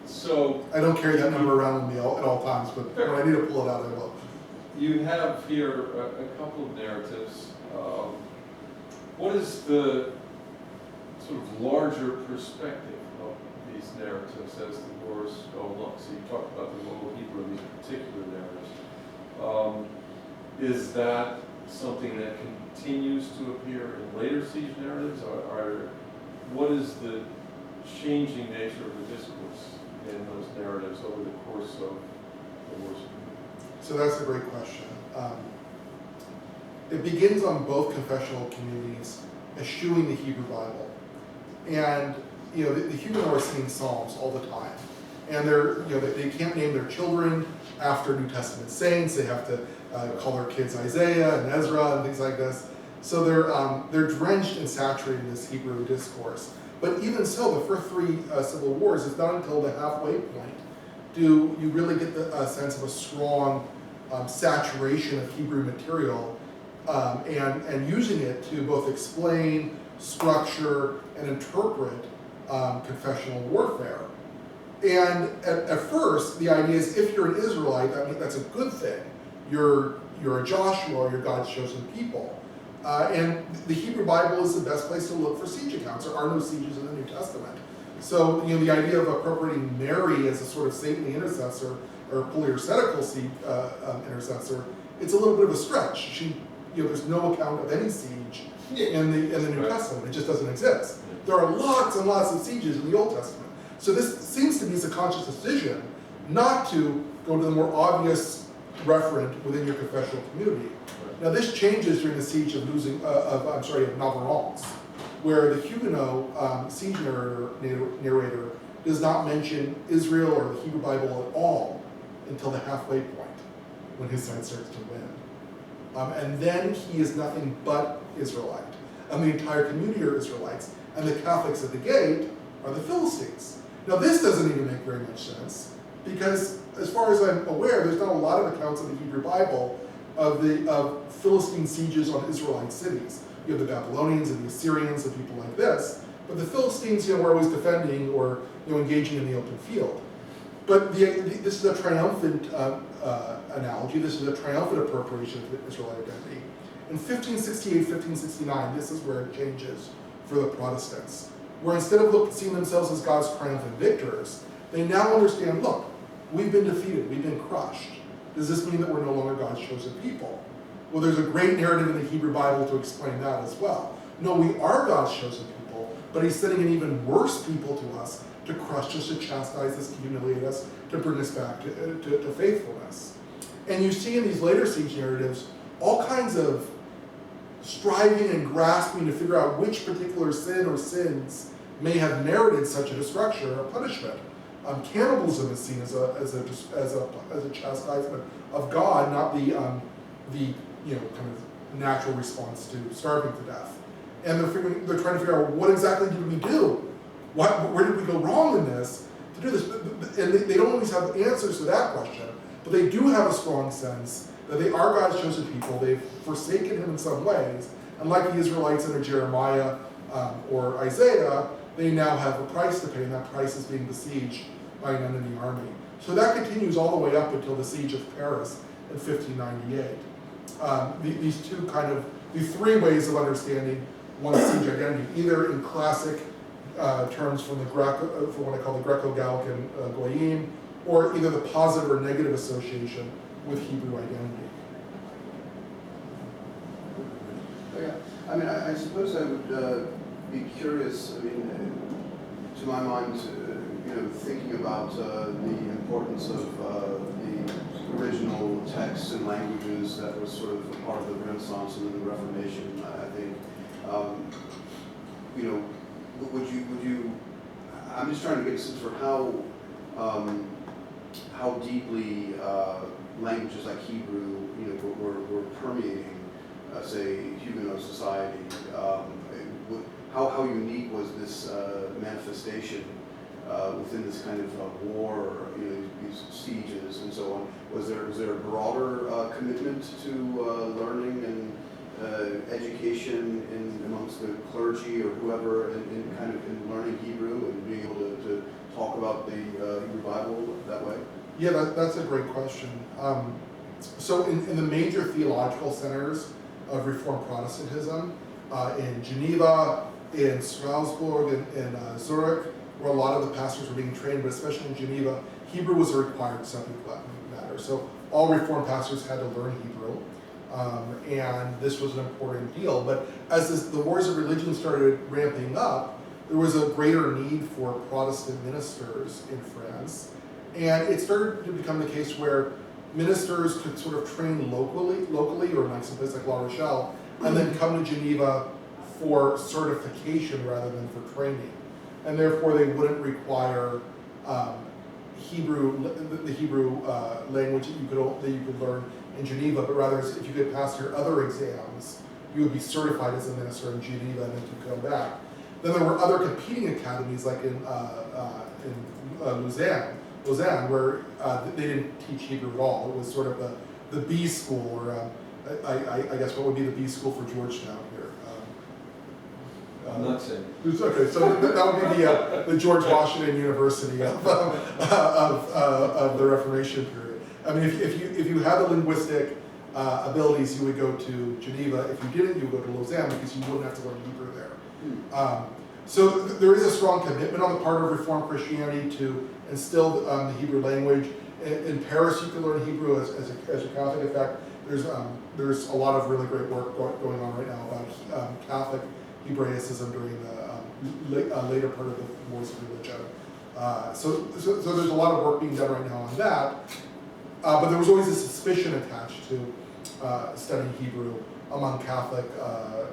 So I don't carry that number around with me at all times, but when I need to pull it out, I will. you have here a couple of narratives. What is the sort of larger perspective of these narratives as the wars go along? So you talked about the role of Hebrew in these particular narratives. Is that something that continues to appear in later siege narratives, or what is the changing nature of the discourse in those narratives over the course of the wars? So that's a great question. It begins on both confessional communities eschewing the Hebrew Bible. And the Huguenots are singing psalms all the time, and they can't name their children after New Testament saints. They have to call their kids Isaiah and Ezra and things like this. So they're drenched and saturated in this Hebrew discourse. But even so, the first three civil wars, it's not until the halfway point do you really get the sense of a strong saturation of Hebrew material and using it to both explain, structure, and interpret confessional warfare. And at first, the idea is if you're an Israelite, that's a good thing. You're a Joshua, you're God's chosen people. And the Hebrew Bible is the best place to look for siege accounts. There are no sieges in the New Testament. So the idea of appropriating Mary as a sort of saintly intercessor or polyarchetical intercessor, it's a little bit of a stretch. There's no account of any siege in the New Testament. It just doesn't exist. There are lots and lots of sieges in the Old Testament. So this seems to be a conscious decision not to go to the more obvious referent within your confessional community. Now this changes during the siege of Navarrete, where the Huguenot siege narrator does not mention Israel or the Hebrew Bible at all until the halfway point, when his side starts to win. And then he is nothing but Israelite. And the entire community are Israelites, and the Catholics at the gate are the Philistines. Now this doesn't even make very much sense, because as far as I'm aware, there's not a lot of accounts in the Hebrew Bible of Philistine sieges on Israelite cities. You have the Babylonians and the Assyrians and people like this, but the Philistines, were always defending or engaging in the open field. But this is a triumphant analogy. This is a triumphant appropriation of the Israelite identity. In 1568, 1569, this is where it changes for the Protestants, where instead of seeing themselves as God's triumphant victors, they now understand, look, we've been defeated, we've been crushed. Does this mean that we're no longer God's chosen people? Well, there's a great narrative in the Hebrew Bible to explain that as well. No, we are God's chosen people, but he's sending an even worse people to us to crush us, to chastise us, to humiliate us, to bring us back to faithfulness. And you see in these later siege narratives all kinds of striving and grasping to figure out which particular sin or sins may have merited such a destruction or a punishment. Cannibalism is seen as a chastisement of God, not the kind of natural response to starving to death. And they're trying to figure out what exactly did we do? Where did we go wrong in this to do this? And they don't always have answers to that question, but they do have a strong sense that they are God's chosen people. They've forsaken him in some ways, and like the Israelites under Jeremiah or Isaiah, they now have a price to pay, and that price is being besieged by an enemy army. So that continues all the way up until the siege of Paris in 1598. These three ways of understanding one's siege identity, either in classic terms from what I call the Greco-Gallican Goyim, or either the positive or negative association with Hebrew identity. Yeah, I suppose I would be curious. To my mind, thinking about the importance of the original texts and languages that was sort of a part of the Renaissance and then the Reformation. I think, would you? I'm just trying to get a sense for how deeply languages like Hebrew, were permeating, say, Huguenot society. How unique was this manifestation within this kind of war, these sieges and so on? Was there a broader commitment to learning and education amongst the clergy or whoever in learning Hebrew and being able to talk about the Hebrew Bible that way? Yeah, that's a great question. So in the major theological centers of Reformed Protestantism, in Geneva, in Strasbourg, in Zurich, where a lot of the pastors were being trained, but especially in Geneva, Hebrew was a required subject matter. So all Reformed pastors had to learn Hebrew, and this was an important deal. But as the wars of religion started ramping up, there was a greater need for Protestant ministers in France, and it started to become the case where ministers could sort of train locally, or like someplace like La Rochelle, and then come to Geneva for certification rather than for training. And therefore they wouldn't require the Hebrew language that you could learn in Geneva, but rather if you could pass your other exams, you would be certified as a minister in Geneva and then you could come back. Then there were other competing academies like in Lausanne, where they didn't teach Hebrew at all. It was sort of the B school, or I guess what would be the B school for Georgetown here. I'm not saying. Okay, so that would be the George Washington University of the Reformation period. I mean, if you had the linguistic abilities, you would go to Geneva. If you didn't, you would go to Lausanne because you wouldn't have to learn Hebrew there. So there is a strong commitment on the part of Reformed Christianity to instill the Hebrew language. In Paris, you can learn Hebrew as a Catholic. In fact, there's a lot of really great work going on right now about Catholic Hebraicism during the later part of the Wars of Religion. So there's a lot of work being done right now on that. But there was always a suspicion attached to studying Hebrew among Catholic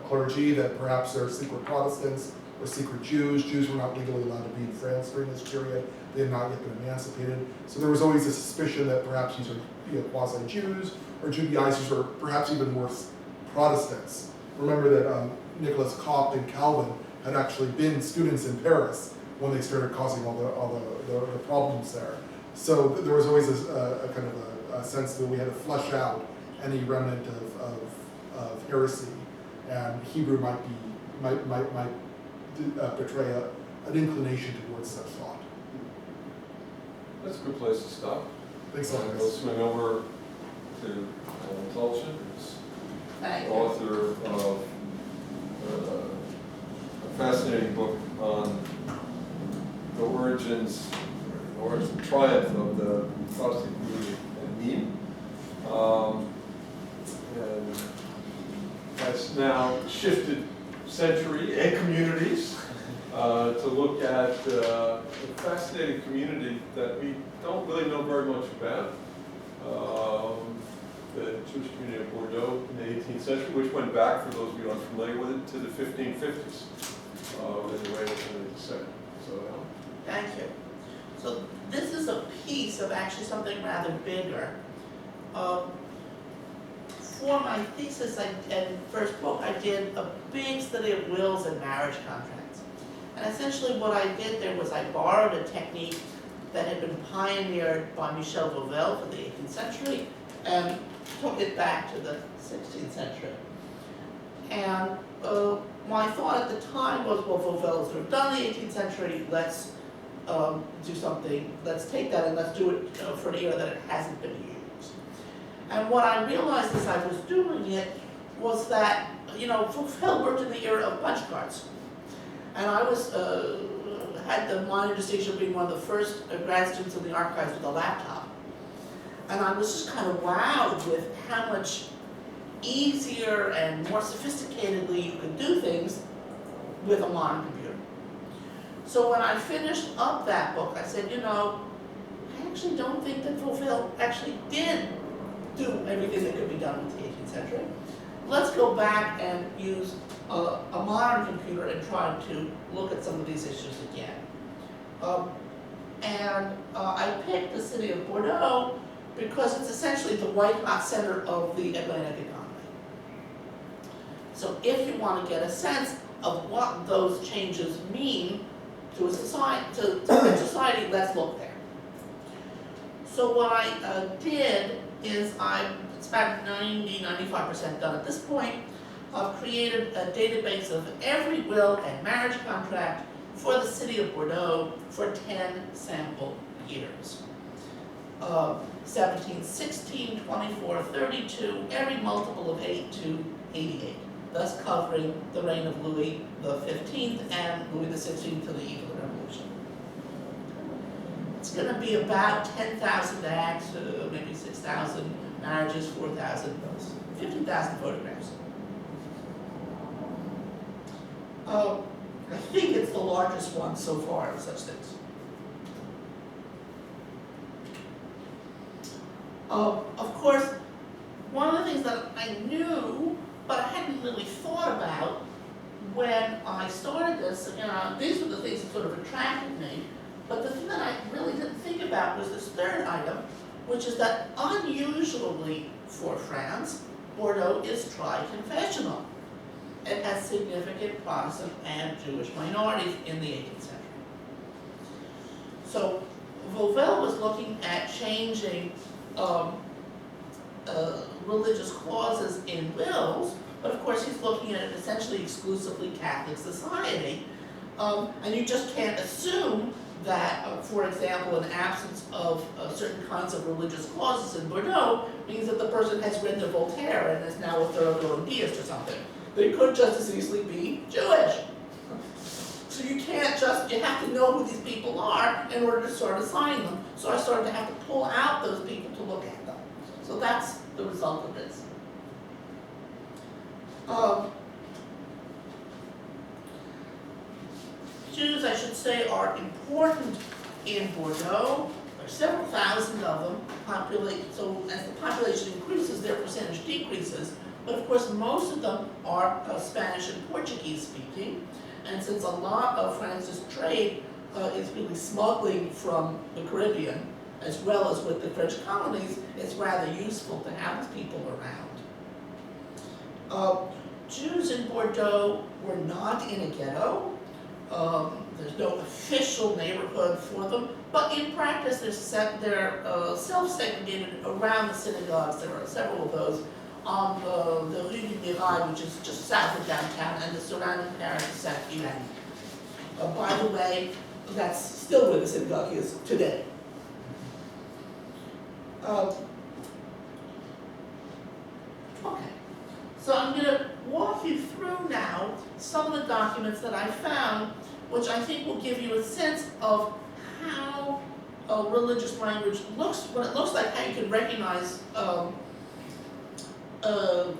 clergy that perhaps they're secret Protestants or secret Jews. Jews were not legally allowed to be in France during this period. They had not yet been emancipated. So there was always a suspicion that perhaps these are quasi-Jews or Judaizers or perhaps even worse, Protestants. Remember that Nicholas Copp and Calvin had actually been students in Paris when they started causing all the problems there. So there was always a kind of a sense that we had to flush out any remnant of heresy, and Hebrew might betray an inclination towards such thought. That's a good place to stop. Thanks a lot. We'll swing over to Allan Tulchin, who's Thank you. author of a fascinating book on the origins or triumph of the Protestant community and Nîmes. And has now shifted century and communities to look at a fascinating community that we don't really know very much about. The Jewish community of Bordeaux in the 18th century, which went back, for those of you who aren't familiar with it, to the 1550s in the reign of Henry II. So, Thank you. So this is a piece of actually something rather bigger. For my thesis and first book, I did a big study of wills and marriage contracts. And essentially what I did there was I borrowed a technique that had been pioneered by Michel Vauvel for the 18th century and took it back to the 16th century. And my thought at the time was, well, Vauvel has sort of done the 18th century, let's do something, let's take that and let's do it for an era that it hasn't been used. And what I realized as I was doing it was that, Vauvel worked in the era of punch cards. And I was, had the minor distinction of being one of the first grad students in the archives with a laptop. And I was just kind of wowed with how much easier and more sophisticatedly you could do things with a modern computer. So when I finished up that book, I said, I actually don't think that Vauvel actually did do everything that could be done with the 18th century. Let's go back and use a modern computer and try to look at some of these issues again. I picked the city of Bordeaux because it's essentially the white-hot center of the Atlantic economy. So if you want to get a sense of what those changes mean to a society, to French society, let's look there. So what I did is it's about 90–95% done at this point. I've created a database of every will and marriage contract for the city of Bordeaux for 10 sample years. 17, 16, 24, 32, every multiple of 8 to 88, thus covering the reign of Louis XV and Louis XVI to the eve of the Revolution. It's going to be about 10,000 acts, maybe 6,000 marriages, 4,000 wills, 15,000 photographs. I think it's the largest one so far of such things. Of course, one of the things that I knew, but I hadn't really thought about, when I started this, these were the things that sort of attracted me. But the thing that I really didn't think about was this third item, which is that unusually for France, Bordeaux is tri-confessional. It has significant Protestant and Jewish minorities in the 18th century. So Vauvel was looking at changing religious clauses in wills, but of course he's looking at an essentially exclusively Catholic society. And you just can't assume that, for example, an absence of certain kinds of religious clauses in Bordeaux means that the person has read the Voltaire and is now a thoroughgoing deist or something. They could just as easily be Jewish. So you can't just, you have to know who these people are in order to start assigning them. So I started to have to pull out those people to look at them. So that's the result of this. Jews, I should say, are important in Bordeaux. There are several thousand of them. So as the population increases, their percentage decreases. But of course, most of them are Spanish and Portuguese speaking. And since a lot of France's trade is really smuggling from the Caribbean, as well as with the French colonies, it's rather useful to have people around. Jews in Bordeaux were not in a ghetto. There's no official neighborhood for them, but in practice they're self-segregated around the synagogues. There are several of those on the Rue du Mirail, which is just south of downtown, and the surrounding parish of Saint-Hilaire. By the way, that's still where the synagogue is today. Okay, so I'm going to walk you through now some of the documents that I found, which I think will give you a sense of how religious language looks, what it looks like, how you can recognize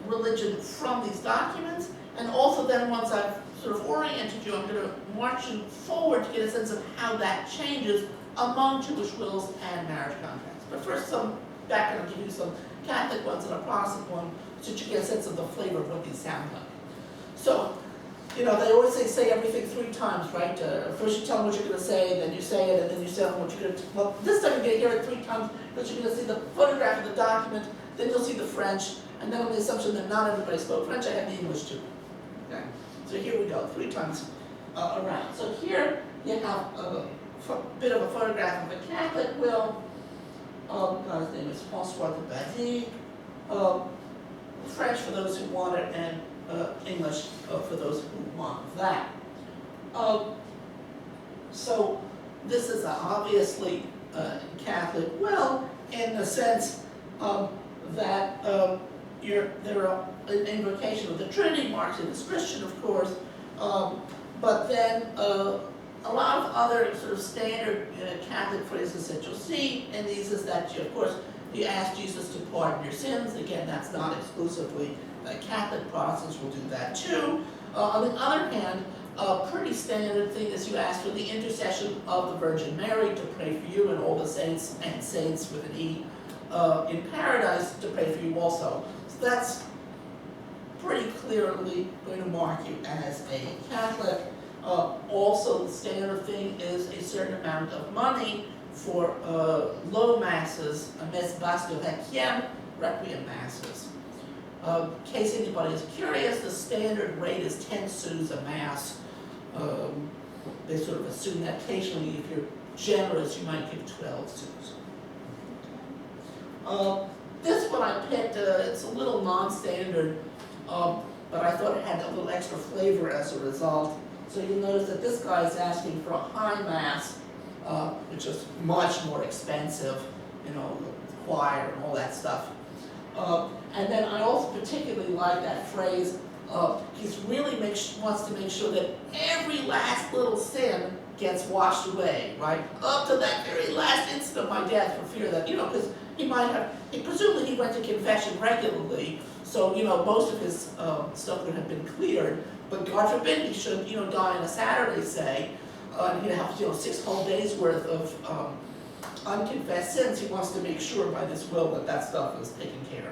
religion from these documents, and also then once I've sort of oriented you, I'm going to march you forward to get a sense of how that changes among Jewish wills and marriage contracts. But first, some background, I'll give you some Catholic ones and a Protestant one, so that you get a sense of the flavor of what these sound like. So, they always say everything 3 times, right? First you tell them what you're going to say, then you say it, and then you tell them what you're going to. Well, this time you're going to hear it 3 times, because you're going to see the photograph of the document, then you'll see the French, and then on the assumption that not everybody spoke French, I have the English too. Okay? So here we go, 3 times around. So here you have a bit of a photograph of a Catholic will. His name is François de Beik. French for those who want it, and English for those who want that. So this is obviously Catholic will, in the sense that there are an invocation of the Trinity, marks it as Christian, of course, but then a lot of other sort of standard Catholic phrases that you'll see in these is that, of course, you ask Jesus to pardon your sins. Again, that's not exclusively Catholic. Protestants will do that too. On the other hand, a pretty standard thing is you ask for the intercession of the Virgin Mary to pray for you, and all the saints, and saints with an E, in paradise to pray for you also. So that's pretty clearly going to mark you as a Catholic. Also, the standard thing is a certain amount of money for low masses, messe basse de requiem, requiem masses. In case anybody is curious, the standard rate is 10 sous a mass. They sort of assume that occasionally, if you're generous, you might give 12 sous. This one I picked, it's a little non-standard, but I thought it had a little extra flavor as a result. So you'll notice that this guy is asking for a high mass, which is much more expensive, the choir and all that stuff. And then I also particularly like that phrase, he really wants to make sure that every last little sin gets washed away, right? Up to that very last instant of my death, for fear that, because presumably he went to confession regularly, so, most of his stuff would have been cleared. But God forbid he should, die on a Saturday, say, and he'd have, 6 whole days worth of unconfessed sins. He wants to make sure by this will that stuff is taken care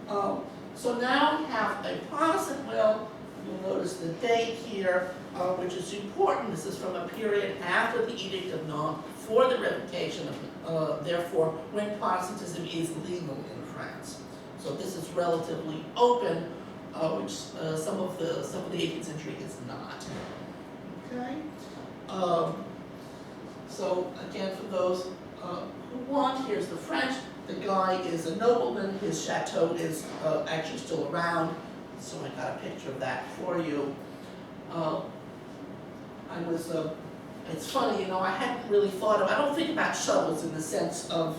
of. So now we have a Protestant will. You'll notice the date here, which is important. This is from a period after the Edict of Nantes, before the revocation of, therefore, when Protestantism is legal in France. So this is relatively open, which some of the 18th century is not. Okay. So again, for those who want, here's the French. The guy is a nobleman. His chateau is actually still around. So I got a picture of that for you. It's funny, you know, I hadn't really thought of, I don't think about shuttles in the sense of,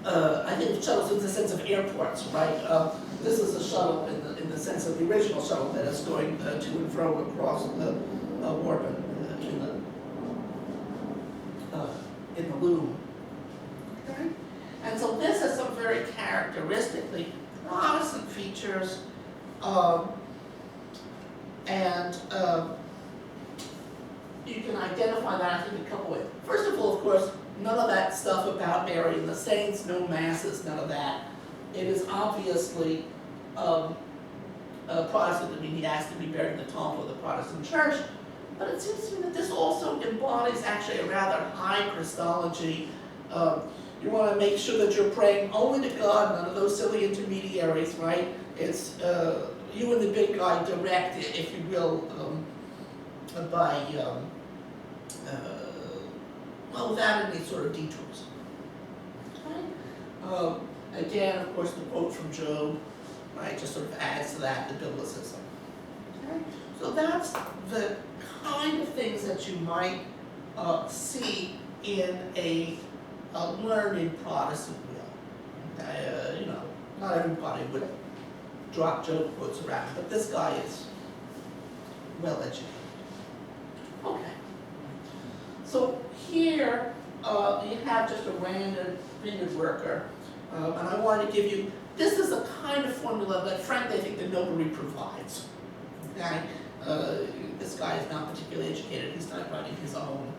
I think of shuttles in the sense of airports, right? This is a shuttle in the sense of the original shuttle that is going to and fro across the warp in the loom. Okay? And so this has some very characteristically Protestant features, you can identify that, I think, a couple ways. First of all, of course, none of that stuff about Mary and the saints, no masses, none of that. It is obviously Protestant. I mean, he asked to be buried in the tomb of the Protestant church, but it seems to me that this also embodies actually a rather high Christology. You want to make sure that you're praying only to God, none of those silly intermediaries, right? It's you and the big guy direct, if you will, by, well, without any sort of detours. Okay? Again, of course, the quote from Job, right, just sort of adds to that, the biblicism. Okay? So that's the kind of things that you might see in a learned Protestant will. You know, not everybody would drop Job quotes around, but this guy is well educated. Okay. So here you have just a random vineyard worker, and I want to give you, this is a kind of formula that frankly I think the notary provides. Okay? This guy is not particularly educated, he's not writing his own,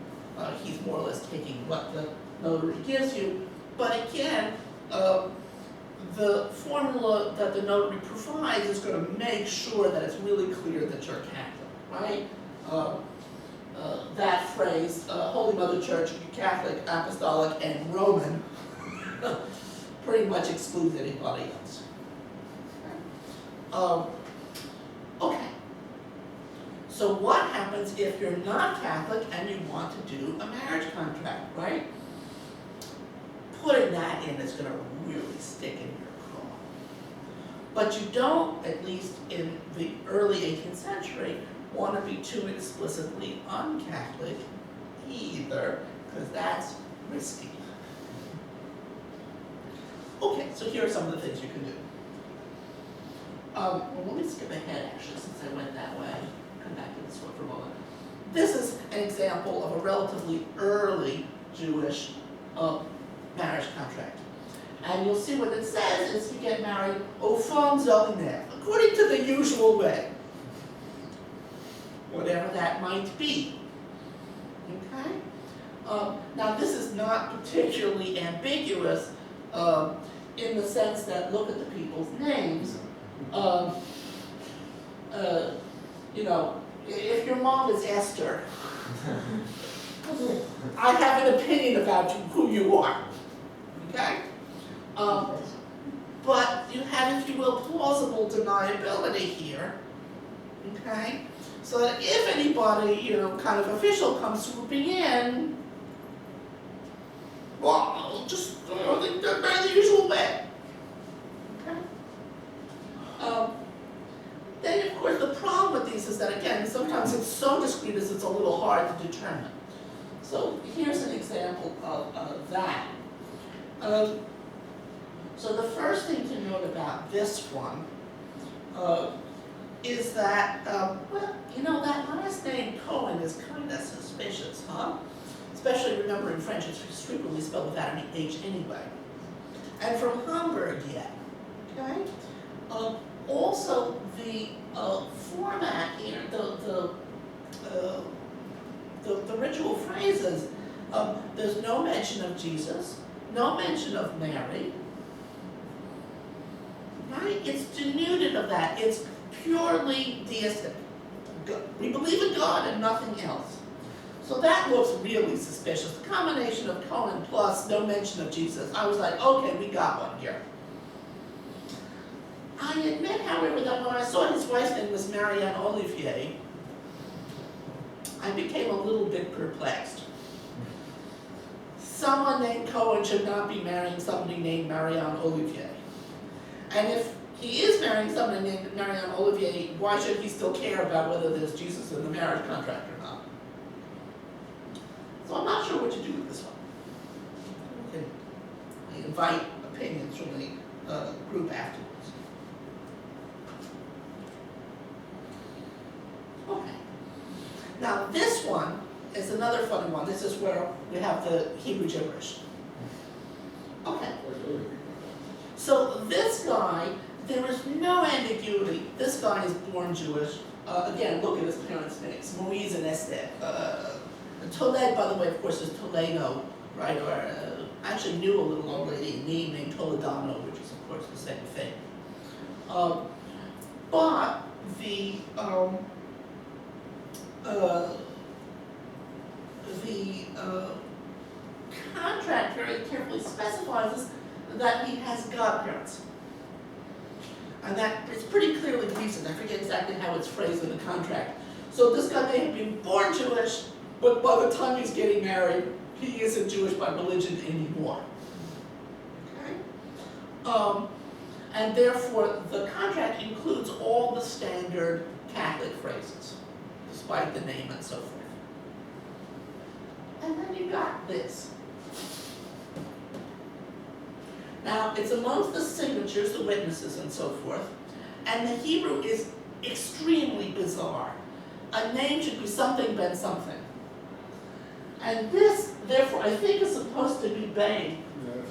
he's more or less taking what the notary gives you. But again, the formula that the notary provides is going to make sure that it's really clear that you're Catholic, right? That phrase, Holy Mother Church, Catholic, Apostolic, and Roman, pretty much excludes anybody else. Okay. So what happens if you're not Catholic and you want to do a marriage contract, right? Putting that in is going to really stick in your craw. But you don't, at least in the early 18th century, want to be too explicitly un-Catholic either, because that's risky. Okay, so here are some of the things you can do. Well, let me skip ahead, actually, since I went that way. Come back to this one for a moment. This is an example of a relatively early Jewish marriage contract. And you'll see what it says is you get married au fond ordinaire, according to the usual way. Whatever that might be. Okay? Now this is not particularly ambiguous in the sense that look at the people's names. You know, if your mom is Esther, I have an opinion about who you are. Okay? But you have, if you will, plausible deniability here. Okay? So that if anybody, you know, kind of official comes swooping in, well, just think they're by the usual way. Okay? Then, of course, the problem with these is that, again, sometimes it's so discrete as it's a little hard to determine. So here's an example of that. So the first thing to note about this one is that, well, you know, that last name Cohen is kind of suspicious, huh? Especially, remember, in French it's frequently spelled without any H anyway. And from Hamburg yet, okay? Also, the format here, the ritual phrases, there's no mention of Jesus, no mention of Mary, right? It's denuded of that. It's purely deistic. We believe in God and nothing else. So that looks really suspicious. The combination of Cohen plus no mention of Jesus, I was like, okay, we got one here. I admit, however, that when I saw his wife's name was Marianne Olivier, I became a little bit perplexed. Someone named Cohen should not be marrying somebody named Marianne Olivier. And if he is marrying somebody named Marianne Olivier, why should he still care about whether there's Jesus in the marriage contract or not? So I'm not sure what to do with this one. I invite opinions from the group afterwards. Okay. Now this one is another funny one. This is where we have the Hebrew gibberish. Okay. So this guy, there is no ambiguity. This guy is born Jewish. Again, look at his parents' names, Moise and Esther. Toled, by the way, of course, is Toledo, right? Or I actually knew a little old lady in Nîmes named Toledano, which is, of course, the same thing. But the contract very carefully specifies that he has godparents. And that is pretty clearly reasoned. I forget exactly how it's phrased in the contract. So this guy may have been born Jewish, but by the time he's getting married, he isn't Jewish by religion anymore. Okay? And therefore, the contract includes all the standard Catholic phrases, despite the name and so forth. And then you got this. Now, it's amongst the signatures, the witnesses and so forth, and the Hebrew is extremely bizarre. A name should be something ben something. And this, therefore, I think is supposed to be Beik,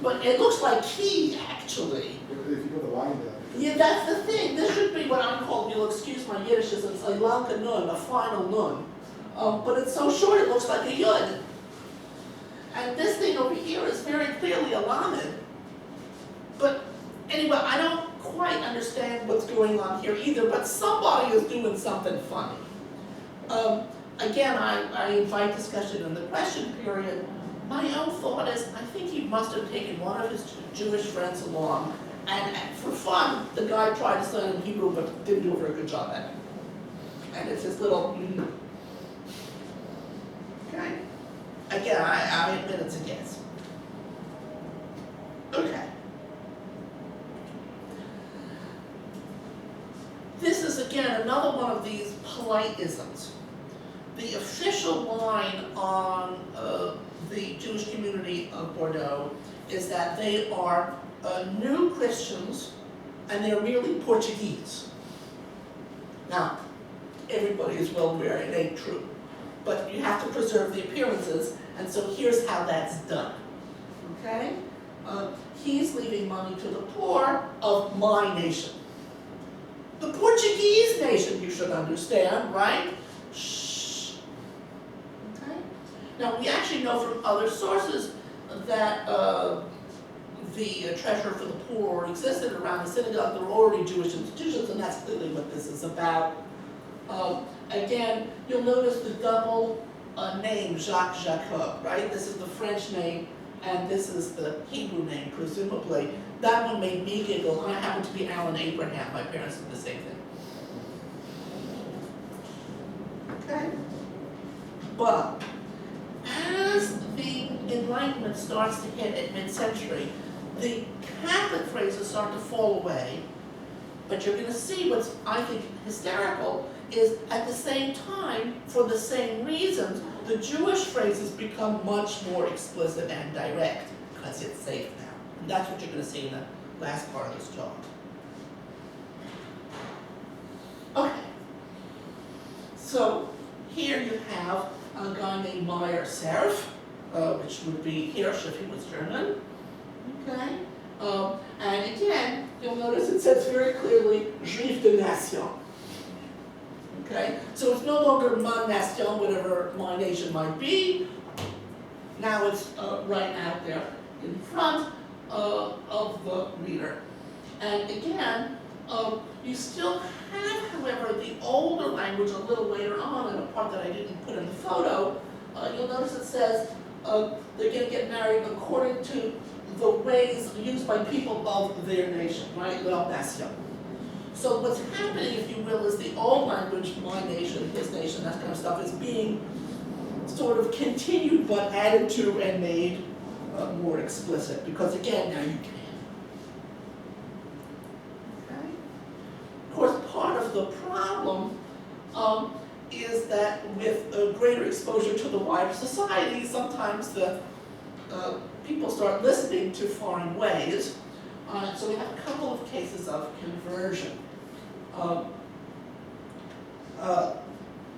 but it looks like key, actually. If you put the line down. Yeah, that's the thing. This should be what I'm called, you'll excuse my Yiddishism, it's a lanka nun, a final nun. But it's so short it looks like a yud. And this thing over here is very clearly a lamed. But anyway, I don't quite understand what's going on here either, but somebody is doing something funny. Again, I invite discussion in the question period. My own thought is, I think he must have taken one of his Jewish friends along, and for fun, the guy tried to study in Hebrew, but didn't do a very good job at it. And it's his little, okay? Again, I admit it's a guess. Okay. This is, again, another one of these polite isms. The official line on the Jewish community of Bordeaux is that they are new Christians and they're merely Portuguese. Now, everybody is well aware it ain't true, but you have to preserve the appearances, and so here's how that's done. Okay? He's leaving money to the poor of my nation. The Portuguese nation, you should understand, right? Shh. Okay? Now, we actually know from other sources that the treasurer for the poor existed around the synagogue. There were already Jewish institutions, and that's clearly what this is about. Again, you'll notice the double name, Jacques Jacob, right? This is the French name, and this is the Hebrew name, presumably. That one made me giggle. I happen to be Allan Abraham. My parents did the same thing. Okay? But as the Enlightenment starts to hit at mid-century, the Catholic phrases start to fall away. But you're going to see what's, I think, hysterical is at the same time, for the same reasons, the Jewish phrases become much more explicit and direct because it's safe now. And that's what you're going to see in the last part of this talk. Okay. So here you have a guy named Meyer Serf, which would be Hirsch if he was German. Okay. And again, you'll notice it says very clearly, Juif de Nation. Okay? So it's no longer ma nation, whatever my nation might be. Now it's right out there in front of the reader. And again, You still have, however, the older language a little later on in a part that I didn't put in the photo. You'll notice it says they're going to get married according to the ways used by people of their nation, right? Leur nation. So what's happening, if you will, is the old language, my nation, his nation, that kind of stuff, is being sort of continued but added to and made more explicit. Because again, now you can. Okay? Of course, part of the problem is that with a greater exposure to the wider society, sometimes the people start listening to foreign ways. So we have a couple of cases of conversion.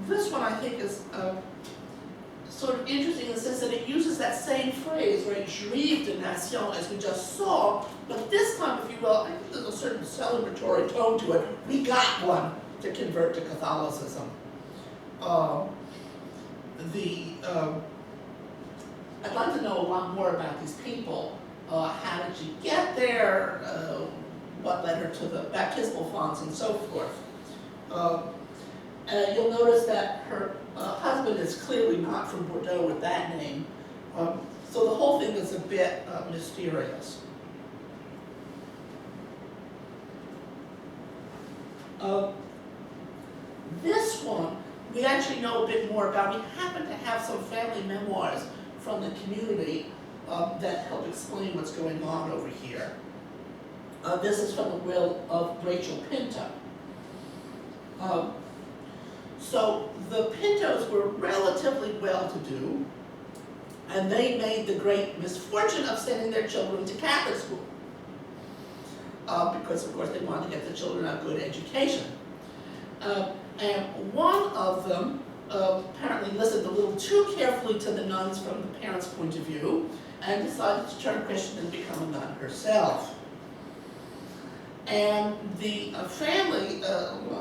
This one I think is sort of interesting in the sense that it uses that same phrase, right, juif de nation, as we just saw, but this time, if you will, I think there's a certain celebratory tone to it. We got one to convert to Catholicism. I'd like to know a lot more about these people. How did you get there? What led her to the baptismal fonts and so forth. You'll notice that her husband is clearly not from Bordeaux with that name. So the whole thing is a bit mysterious. This one, we actually know a bit more about. We happen to have some family memoirs from the community that help explain what's going on over here. This is from the will of Rachel Pinto. So the Pintos were relatively well-to-do, and they made the great misfortune of sending their children to Catholic school. Because, of course, they wanted to get the children a good education. And one of them apparently listened a little too carefully to the nuns from the parents' point of view, and decided to turn Christian and become a nun herself. And the family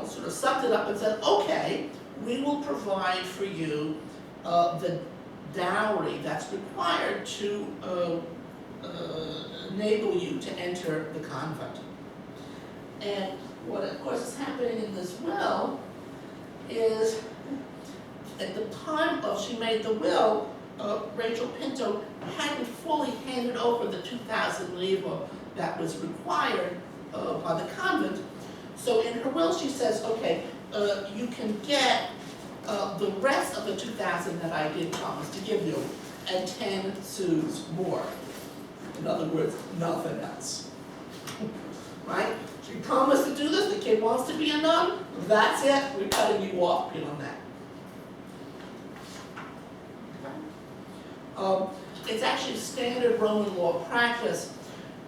sort of sucked it up and said, okay, we will provide for you the dowry that's required to enable you to enter the convent. And what, of course, is happening in this will is, at the time she made the will, Rachel Pinto hadn't fully handed over the 2,000 livres that was required by the convent. So in her will she says, okay, you can get the rest of the 2,000 that I did promise to give you, and 10 sous more. In other words, nothing else. Right? She promised to do this, the kid wants to be a nun, that's it, we're cutting you off beyond that. It's actually standard Roman law practice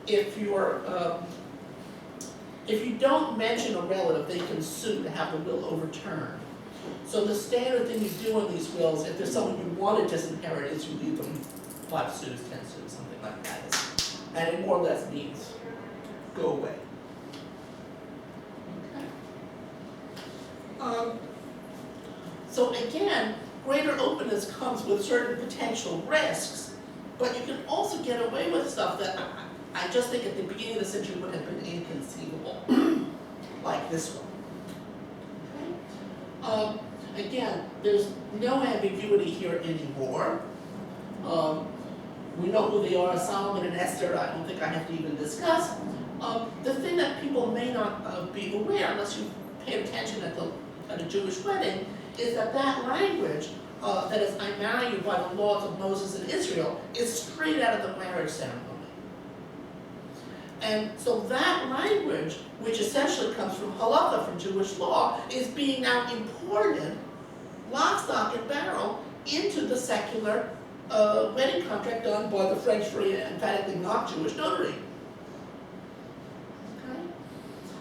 if you don't mention a relative, they can sue to have the will overturned. So the standard thing you do in these wills, if there's someone you want to disinherit, is you leave them 5 sous, 10 sous, something like that. And it more or less means go away. Okay. So again, greater openness comes with certain potential risks, but you can also get away with stuff that I just think at the beginning of the century would have been inconceivable, like this one. Okay. Again, there's no ambiguity here anymore. We know who they are, Solomon and Esther, I don't think I have to even discuss. The thing that people may not be aware, unless you pay attention at a Jewish wedding, is that language, that is, I marry you by the laws of Moses and Israel, is straight out of the marriage ceremony. And so that language, which essentially comes from halakha, from Jewish law, is being now imported, lock, stock, and barrel, into the secular wedding contract done by the French-free, emphatically not Jewish notary. Okay?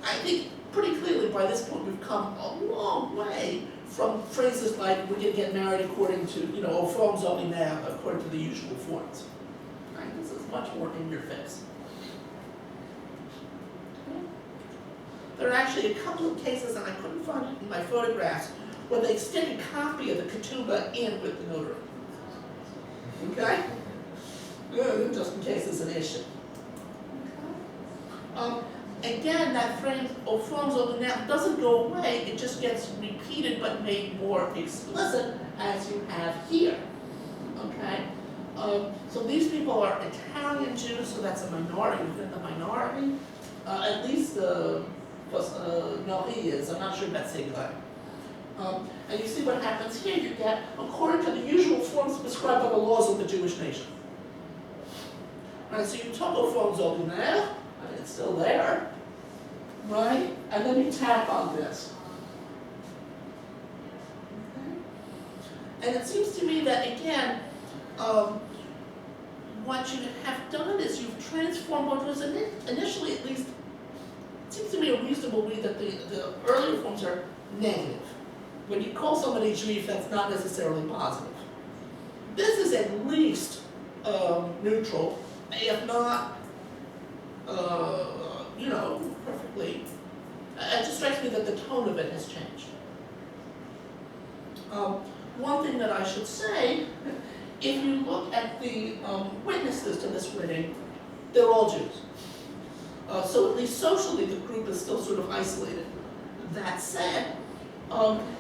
I think pretty clearly by this point we've come a long way from phrases like we're going to get married according to, au formes ordinaires, according to the usual forms. Right? This is much more in your face. Okay? There are actually a couple of cases, and I couldn't find it in my photographs, where they stick a copy of the ketubah in with the notary. Okay? Just in case it's an issue. Okay. again, that phrase, au forms ordinaires, doesn't go away, it just gets repeated but made more explicit as you have here, okay? So these people are Italian Jews, so that's a minority within the minority. At least Nori is, I'm not sure about Segler. And you see what happens here, you get, according to the usual forms prescribed by the laws of the Jewish nation. Right, so you took au forms ordinaires, I mean, it's still there, right? And then you tack on this. Okay? And it seems to me that, again, what you have done is you've transformed what was initially, at least, it seems to me a reasonable read that the earlier forms are negative. When you call somebody Jewish, that's not necessarily positive. This is at least neutral, if not, perfectly. It just strikes me that the tone of it has changed. One thing that I should say, if you look at the witnesses to this wedding, they're all Jews. So at least socially, the group is still sort of isolated. That said,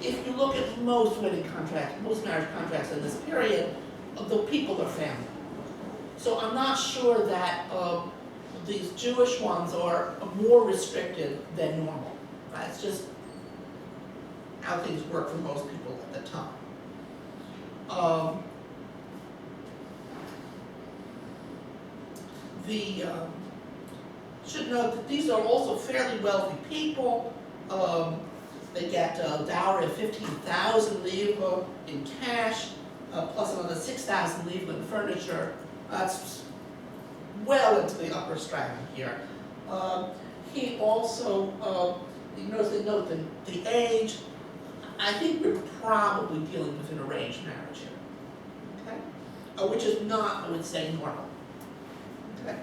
if you look at most wedding contracts, most marriage contracts in this period, the people are family. So I'm not sure that these Jewish ones are more restricted than normal. That's just how things work for most people at the time. Should note that these are also fairly wealthy people. They get a dowry of 15,000 livres in cash, plus another 6,000 livres in furniture. That's well into the upper stratum here. He also, you notice they note the age. I think we're probably dealing with an arranged marriage here, okay? Which is not, I would say, normal, okay?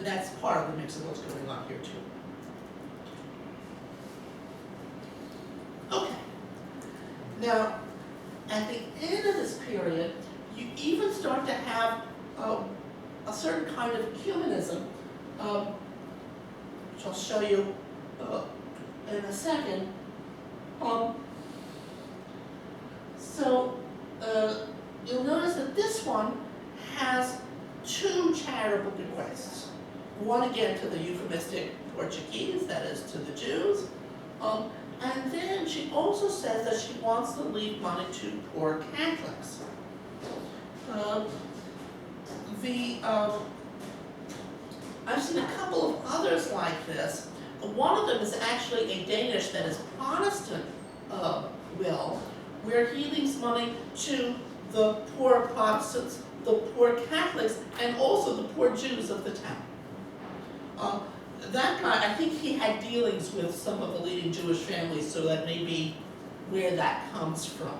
That's part of the mix of what's going on here too. Okay. Now, at the end of this period, you even start to have a certain kind of ecumenism, which I'll show you in a second. You'll notice that this one has two charitable bequests. One again to the euphemistic Portuguese, that is to the Jews. And then she also says that she wants to leave money to poor Catholics. I've seen a couple of others like this. One of them is actually a Danish that is Protestant will, where he leaves money to the poor Protestants, the poor Catholics, and also the poor Jews of the town. That guy, I think he had dealings with some of the leading Jewish families, so that may be where that comes from.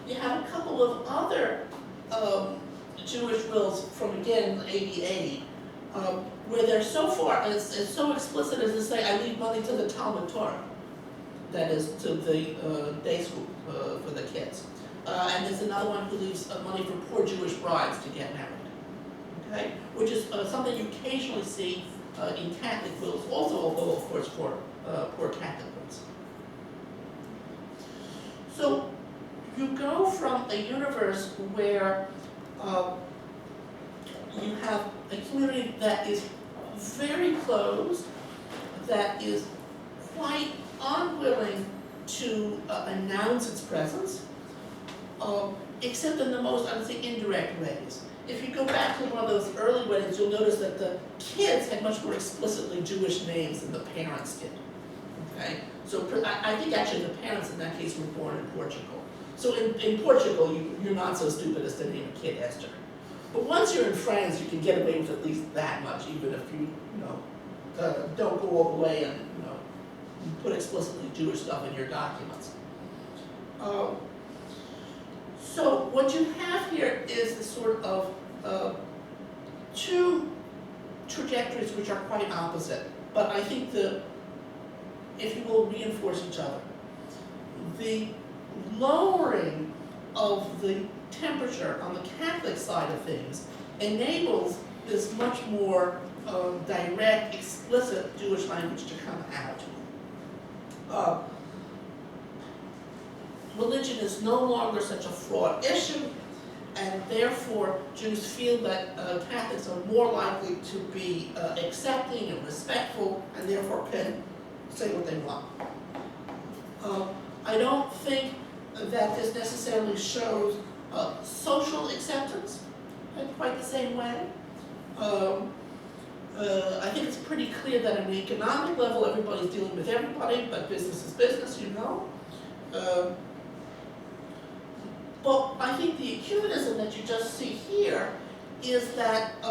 You have a couple of other Jewish wills from, again, AD, where they're so far, it's so explicit as to say, I leave money to the Talmud Torah, that is, to the day school for the kids. And there's another one who leaves money for poor Jewish brides to get married, okay? Which is something you occasionally see in Catholic wills, also, although of course for poor Catholic ones. So you go from a universe where you have a community that is very closed, that is quite unwilling to announce its presence, except in the most, I would say, indirect ways. If you go back to one of those early weddings, you'll notice that the kids had much more explicitly Jewish names than the parents did. Okay? So I think actually the parents in that case were born in Portugal. So in Portugal, you're not so stupid as to name a kid Esther. But once you're in France, you can get away with at least that much, even if you don't go all the way and put explicitly Jewish stuff in your documents. So what you have here is the sort of two trajectories which are quite opposite, but I think if you will, reinforce each other. The lowering of the temperature on the Catholic side of things enables this much more direct, explicit Jewish language to come out. Religion is no longer such a fraught issue, and therefore Jews feel that Catholics are more likely to be accepting and respectful, and therefore can say what they want. I don't think that this necessarily shows social acceptance in quite the same way. I think it's pretty clear that on an economic level, everybody's dealing with everybody, but business is business, you know. But I think the ecumenism that you just see here is that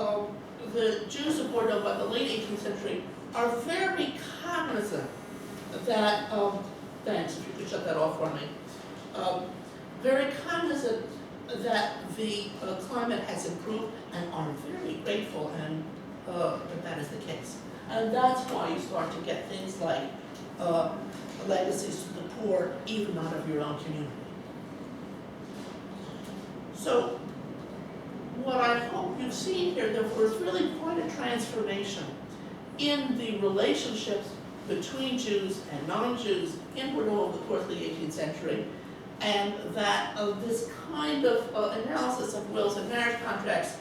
the Jews of Bordeaux by the late 18th century are very cognizant that, thanks, if you could shut that off for me, very cognizant that the climate has improved and are very grateful and that is the case. And that's why you start to get things like legacies to the poor, even not of your own community. So, what I hope you've seen here, there was really quite a transformation in the relationships between Jews and non-Jews in Bordeaux over the course of the 18th century, and that this kind of analysis of wills and marriage contracts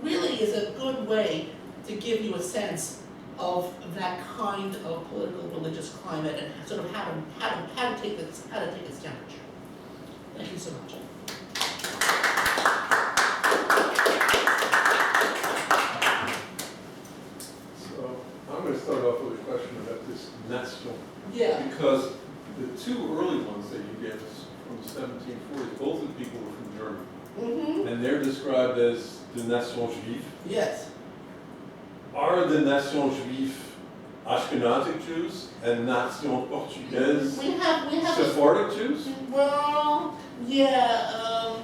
really is a good way to give you a sense of that kind of political religious climate and sort of how to take its temperature. Thank you so much. So I'm going to start off with a question about this nation. Yeah. Because the two early ones that you gave us from the 1740s, both of the people were from Germany. Mm-hmm. And they're described as the Nation Juif. Yes. Are the Nation Juif Ashkenazic Jews and Nation Portuguese We have Sephardic Jews? Well, yeah,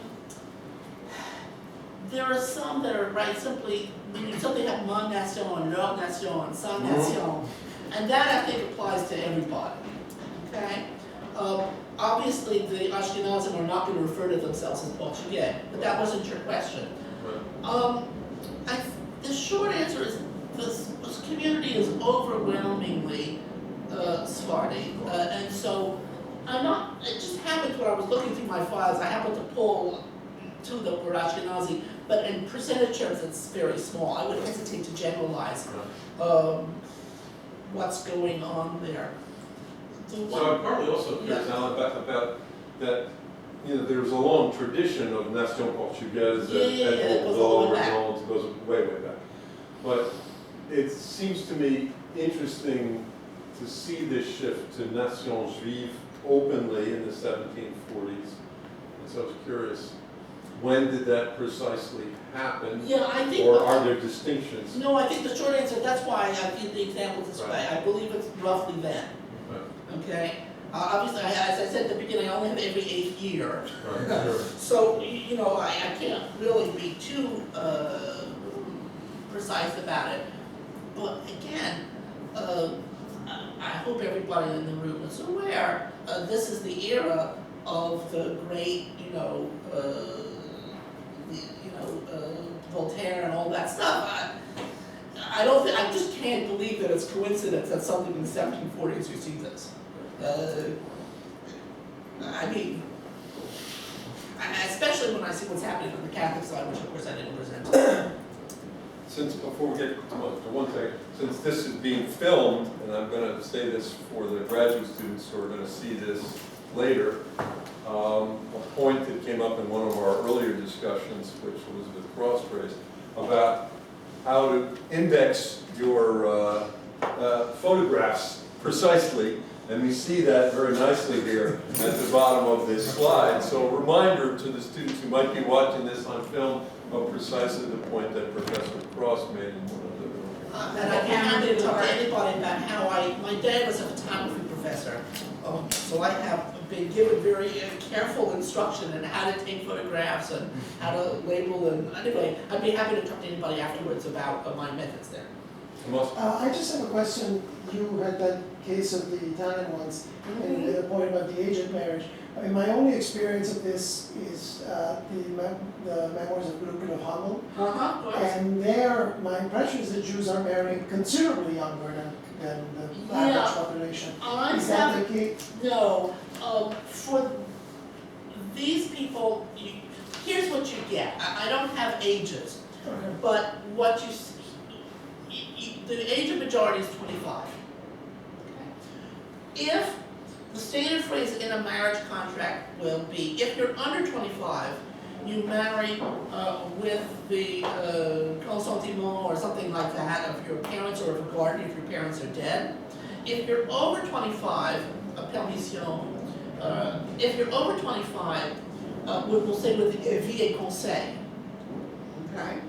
there are some that are right simply, some they have mon nation, leur nation, sa nation, and that I think applies to everybody, okay? Obviously the Ashkenazim are not going to refer to themselves as Portuguese, but that wasn't your question. Right. The short answer is this community is overwhelmingly Sephardi, and so it just happened when I was looking through my files, I happened to pull two that were Ashkenazi, but in percentage terms it's very small. I would hesitate to generalize what's going on there. So I'm partly also curious, Alan, about that, there's a long tradition of Nation Portuguese it goes all the way back. It goes way, way back. But it seems to me interesting to see this shift to Nation Juive openly in the 1740s. And so I was curious, when did that precisely happen? Yeah, I think. Or are there distinctions? No, I think the short answer, that's why I give the example this way. Right. I believe it's roughly then. Right. Okay? Obviously, as I said at the beginning, I only have every 8th year. Right, sure. So, I can't really be too precise about it. But again, I hope everybody in the room is aware, this is the era of the great, Voltaire and all that stuff. I just can't believe that it's coincidence that something in the 1740s you see this. Especially when I see what's happening on the Catholic side, which of course I didn't present. Since, before we get to one thing, since this is being filmed, and I'm going to say this for the graduate students who are going to see this later, a point that came up in one of our earlier discussions, which Elizabeth Cross raised, about how to index your photographs precisely, and we see that very nicely here at the bottom of this slide. So a reminder to the students who might be watching this on film of precisely the point that Professor Cross made in one of the And I can't really talk to anybody about how my dad was a photography professor, so I have been given very careful instruction in how to take photographs and how to label, and anyway, I'd be happy to talk to anybody afterwards about my methods there. Most, I just have a question. You had that case of the Italian ones, and you made a point about the agent marriage. I mean, my only experience of this is the memoirs of Gluck of Hamel. Of course. And there, my impression is that Jews are marrying considerably younger than the average population. Is that the case? No, for these people, here's what you get. I don't have ages, Okay. but what the age of majority is 25. If the standard phrase in a marriage contract will be, if you're under 25, you marry with the consentiment or something like that of your parents or of a guardian if your parents are dead. If you're over 25, a permission. If you're over 25, we'll say with the vie et conseil. Okay?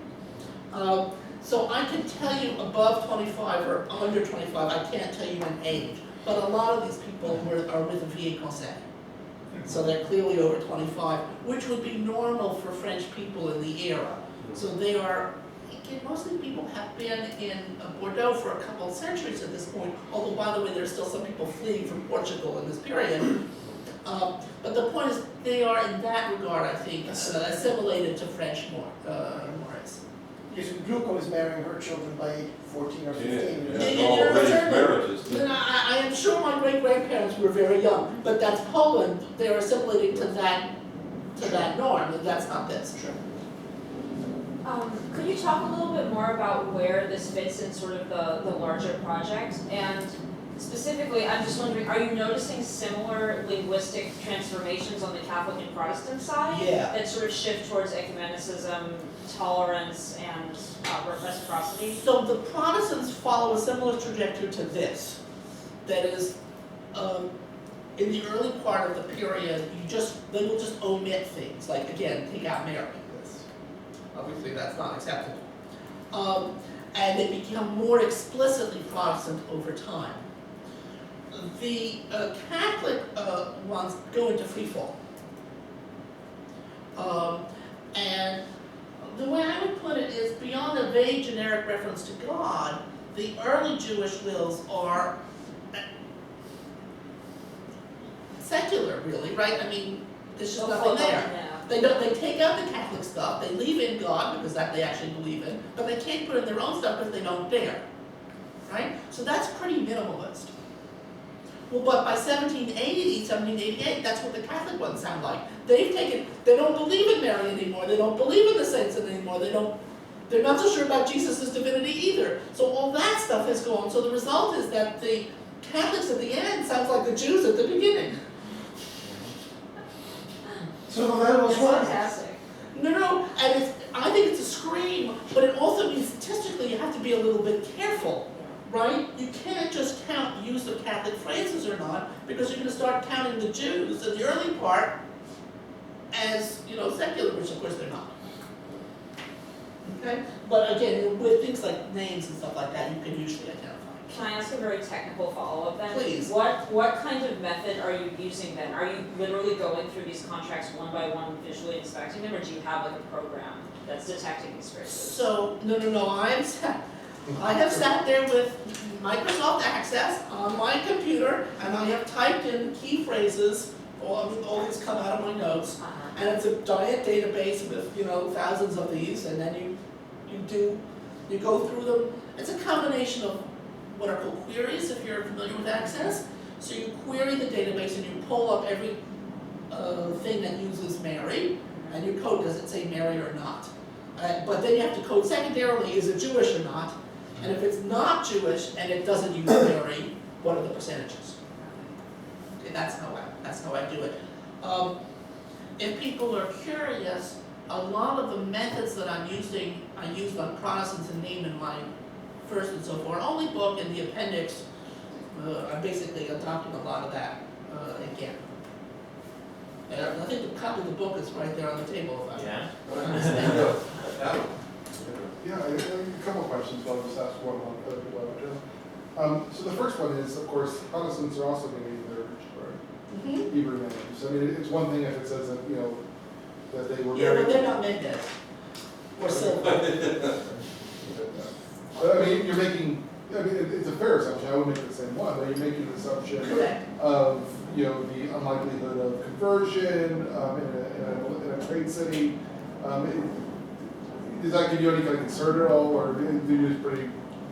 So I can tell you above 25 or under 25, I can't tell you an age. But a lot of these people are with a vie et conseil. So they're clearly over 25, which would be normal for French people in the era. So they are, again, most of the people have been in Bordeaux for a couple of centuries at this point, although by the way, there's still some people fleeing from Portugal in this period. But the point is, they are in that regard, I think, assimilated to French morals. Because Gluck was marrying her children by 14 or 15 years. yeah, all arranged marriages. And I am sure my great-grandparents were very young, but that's Poland, they're assimilating to that norm, and that's not this. Sure. Could you talk a little bit more about where this fits in sort of the larger project? And specifically, I'm just wondering, are you noticing similar linguistic transformations on the Catholic and Protestant side? Yeah. That sort of shift towards ecumenicism, tolerance, and reciprocity? So the Protestants follow a similar trajectory to this. That is, in the early part of the period, they will just omit things, like again, take out Mary. Obviously, that's not acceptable. And they become more explicitly Protestant over time. The Catholic ones go into freefall. And the way I would put it is, beyond a vague generic reference to God, the early Jewish wills are secular, really, right? I mean, there's just nothing there. Yeah. They take out the Catholic stuff, they leave in God, because that they actually believe in, but they can't put in their own stuff because they don't dare, right? So that's pretty minimalist. Well, but by 1780, 1788, that's what the Catholic ones sound like. They don't believe in Mary anymore, they don't believe in the saints anymore, they're not so sure about Jesus' divinity either. So all that stuff is gone, so the result is that the Catholics at the end sounds like the Jews at the beginning. So that was That's one. fantastic. No, and I think it's a scream, but it also means statistically you have to be a little bit careful, right? You can't just count use of Catholic phrases or not, because you're going to start counting the Jews in the early part as, secular, which of course they're not. Okay? But again, with things like names and stuff like that, you can usually identify. Can I ask a very technical follow-up then? Please. What kind of method are you using then? Are you literally going through these contracts one by one, visually inspecting them, or do you have like a program that's detecting these phrases? So, no, I have sat there with Microsoft Access on my computer, and I have typed in key phrases, all these come out of my notes, and it's a giant database with, thousands of these, and then you go through them. It's a combination of what are called queries, if you're familiar with Access. So you query the database and you pull up every thing that uses Mary, and you code, does it say Mary or not? But then you have to code secondarily, is it Jewish or not? And if it's not Jewish and it doesn't use Mary, what are the percentages? Okay, that's how I do it. If people are curious, a lot of the methods that I used on Protestants and name in my first and so forth, only book in the appendix, I'm basically adopting a lot of that again. And I think the copy of the book is right there on the table. If I'm mistaken. Yeah, a couple of questions, but I'll just ask one on other people out. So the first one is, of course, Protestants are also going to be their Hebrew names. I mean, it's one thing if it says that, that they were Yeah, married. but they're not Mendez or Silva. But I mean, you're making, I mean, it's a fair assumption, I would make the same one, but you're making an assumption Correct. of, you know, the unlikelihood of conversion, in a trade city. Does that give you any kind of concern at all, or do you just pretty?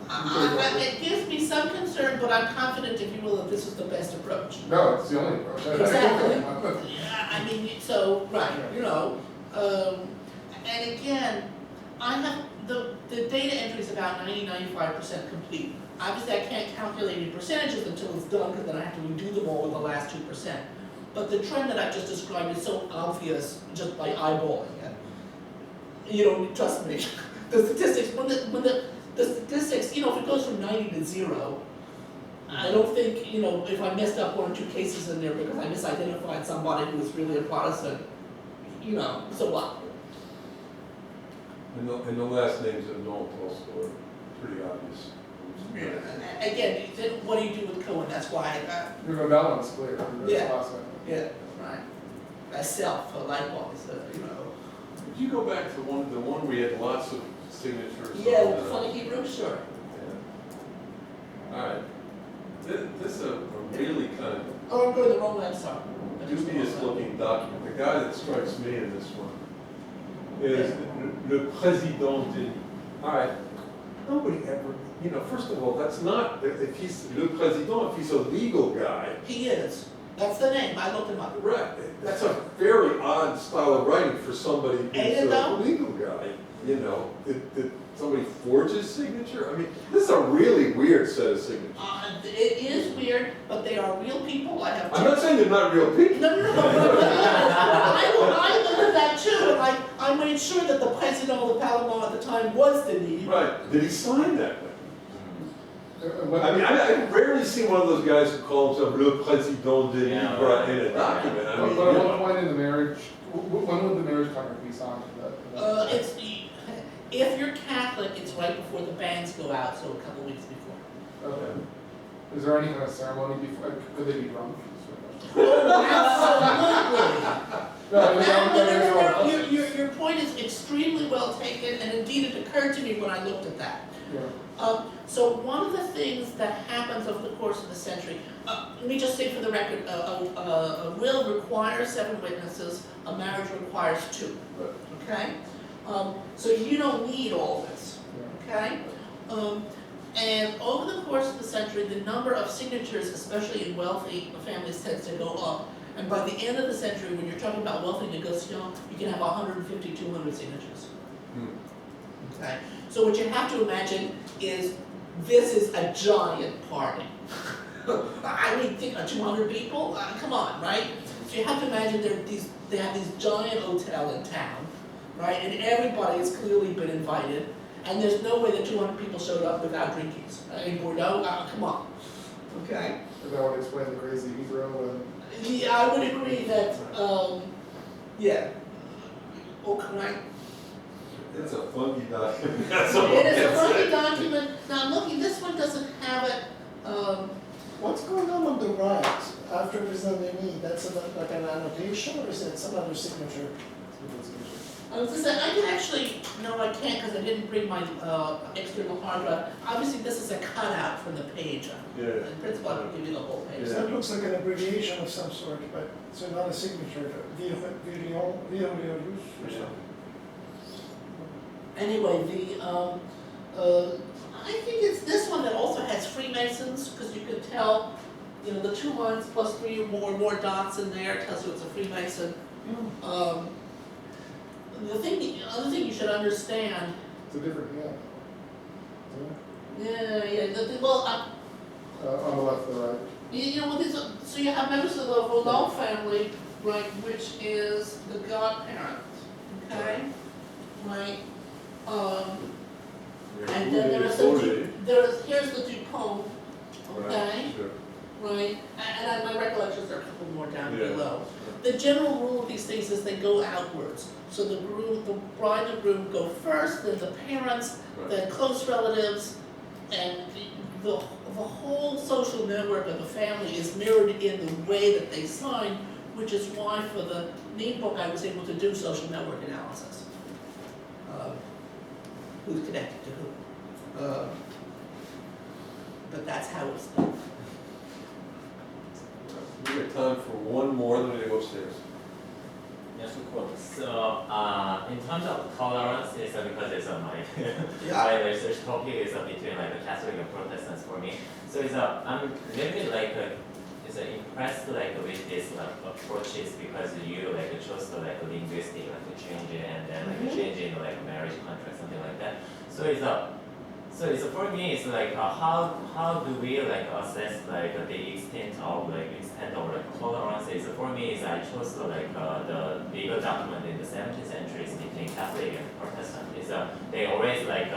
It gives me some concern, but I'm confident, if you will, that this is the best approach. No, it's the only approach. Exactly. Yeah, I mean, so, right, you know, and again, I have, the data entry is about 95% complete. Obviously, I can't calculate any percentages until it's done, because then I have to redo them all with the last 2%. But the trend that I just described is so obvious just by eyeballing it. You know, trust me, the statistics, when the statistics, you know, if it goes from 90 to 0, I don't think, you know, if I messed up 1 or 2 cases in there because I misidentified somebody who was really a Protestant, you know, so what? And the last names of Noel also are pretty obvious. Again, then what do you do with Cohen? That's why, Your that one's clear, Yeah. that's last one. yeah, right. Myself, likewise, you know. Would you go back to the one we had lots of signatures? Yeah, on, with the funny Hebrew, sure. Yeah. All right. This is a really kind of Oh, I'm going the wrong way, I'm sorry. dubious looking document. The guy that strikes me in this one is le président de. All right. Nobody ever, you know, first of all, that's not, if he's le président, if he's a legal guy. He is. That's the name. I looked him up. Right. That's a very odd style of writing for somebody Ain't who's it a though? legal guy. You know, did somebody forge his signature? I mean, this is a really weird set of signatures. It is weird, but they are real people. I have. I'm not saying they're not real people. No. I looked at that too, and I made sure that the president of the Parliament at the time was Denis. Right. Did he sign that? What- I mean, I rarely see one of those guys who call himself le président de Libre in a document. I mean, But you at what know. point in the marriage, when would the marriage contract be signed? It's if you're Catholic, it's right before the banns go out, so a couple weeks before. Okay. Is there any kind of ceremony before, could they be drunk? Absolutely. Your point is extremely well taken, and indeed it occurred to me when I looked at that. Yeah. So one of the things that happens over the course of the century, let me just say for the record, a will requires 7 witnesses, a marriage requires 2, okay? So you don't need all this, okay? And over the course of the century, the number of signatures, especially in wealthy families, tends to go up. And by the end of the century, when you're talking about wealthy negotiations, you can have 150, 200 signatures. Okay? So what you have to imagine is this is a giant party. I mean, think of 200 people? Come on, right? So you have to imagine they have these giant hotel in town, right? And everybody has clearly been invited. And there's no way that 200 people showed up without drinkies. In Bordeaux, come on. Okay? And that would explain the crazy Hebrew Yeah, I would agree that, yeah. Oh, can I? It's a funky document. It is a funky document. Now, I'm looking, this one doesn't have it. What's going on the right after Denis? That's like an annotation, or is it some other signature? I was gonna say, I can actually, no, I can't because I didn't bring my external hard drive. Obviously, this is a cutout from the page. Yeah. In principle, I can give you the whole page. So it looks like an abbreviation of some sort, but so not a signature. Anyway, I think it's this one that also has Freemasons, because you can tell, you know, the 2 lines plus 3 or more dots in there tells you it's a Freemason. The other thing you should understand. It's a different Yeah. Well, on the left or the right? you know, so you have members of the Roland family, right, which is the godparent, okay, right? And then here's the Dupont, okay, right? And my recollections are a couple more down below. The general rule of these things is they go outwards. So the bride and groom go first, then the parents, then close relatives, and the whole social network of the family is mirrored in the way that they sign, which is why for the name book I was able to do social network analysis. Who's connected to who? But that's how it's done. We have time for one more, then we go upstairs. Yes, of course. So, in terms of tolerance, it's because it's my Yeah. my research topic is between like the Catholic and Protestants for me. So it's I'm really like impressed like with this like approaches because you like chose the like linguistic like to change it and then like change it in like a marriage contract something like that. So it's for me it's like how do we like assess like the extent of like tolerance is for me is I chose the legal document in the 17th century between Catholic and Protestant. Is they always like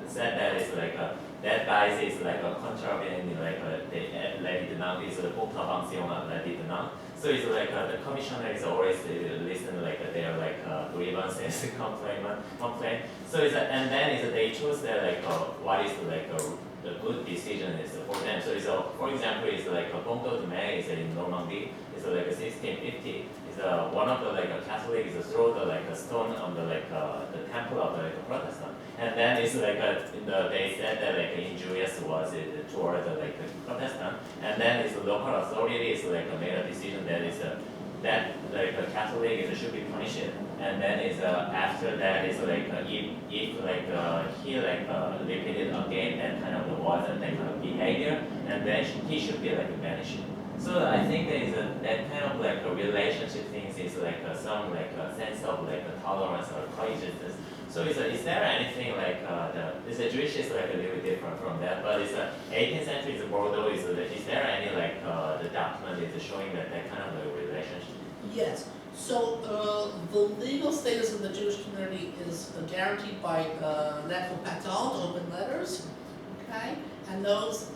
said that it's like that guys is like a contravened like they let it down is contravention let it down. So it's like the commissioner is always listen like their like grievances complaint. So it's and then is they choose their like what is like the good decision is for them. So it's for example is like Ponto de Mai is in Normandy. It's like 1650. Is one of the like Catholic is throw the like a stone on the like the temple of the like Protestant. And then it's like they said that like injurious was it toward the like Protestant, and then it's the local authorities like made a decision that is that like a Catholic is should be punished, and then is after that is like if like he like repeated again that kind of was that kind of behavior, and then he should be like banished. So I think there is that kind of like a relationship things is like some like a sense of like a tolerance or coexistence. So is there anything like the Jewish is like a little bit different from that, but it's 18th century is Bordeaux is there any like the document is showing that kind of a relationship? Yes, so the legal status of the Jewish community is guaranteed by lettres patentes, open letters, okay? And those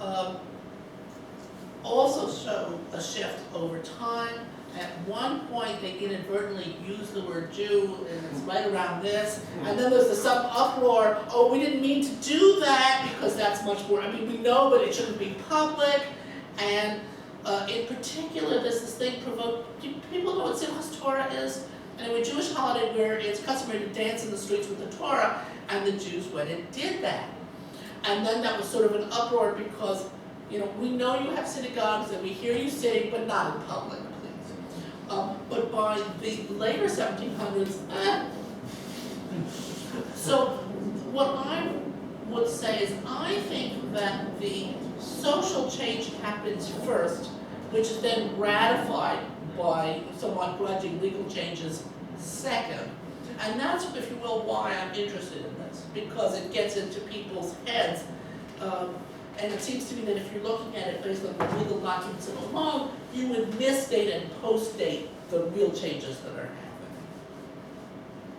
also show a shift over time. At one point, they inadvertently used the word Jew, and it's right around this. And then there's some uproar, oh, we didn't mean to do that, because that's much more, I mean, we know, but it shouldn't be public. And in particular, there's this thing provoked, people know what Simchas Torah is? Anyway, Jewish holiday where it's customary to dance in the streets with the Torah, and the Jews went and did that. And then that was sort of an uproar because, you know, we know you have synagogues and we hear you sing, but not in public. But by the later 1700s, So what I would say is I think that the social change happens first, which is then ratified by somewhat grudging legal changes second. And that's, if you will, why I'm interested in this, because it gets into people's heads. And it seems to me that if you're looking at it based on the legal documents alone, you would misdate and postdate the real changes that are happening.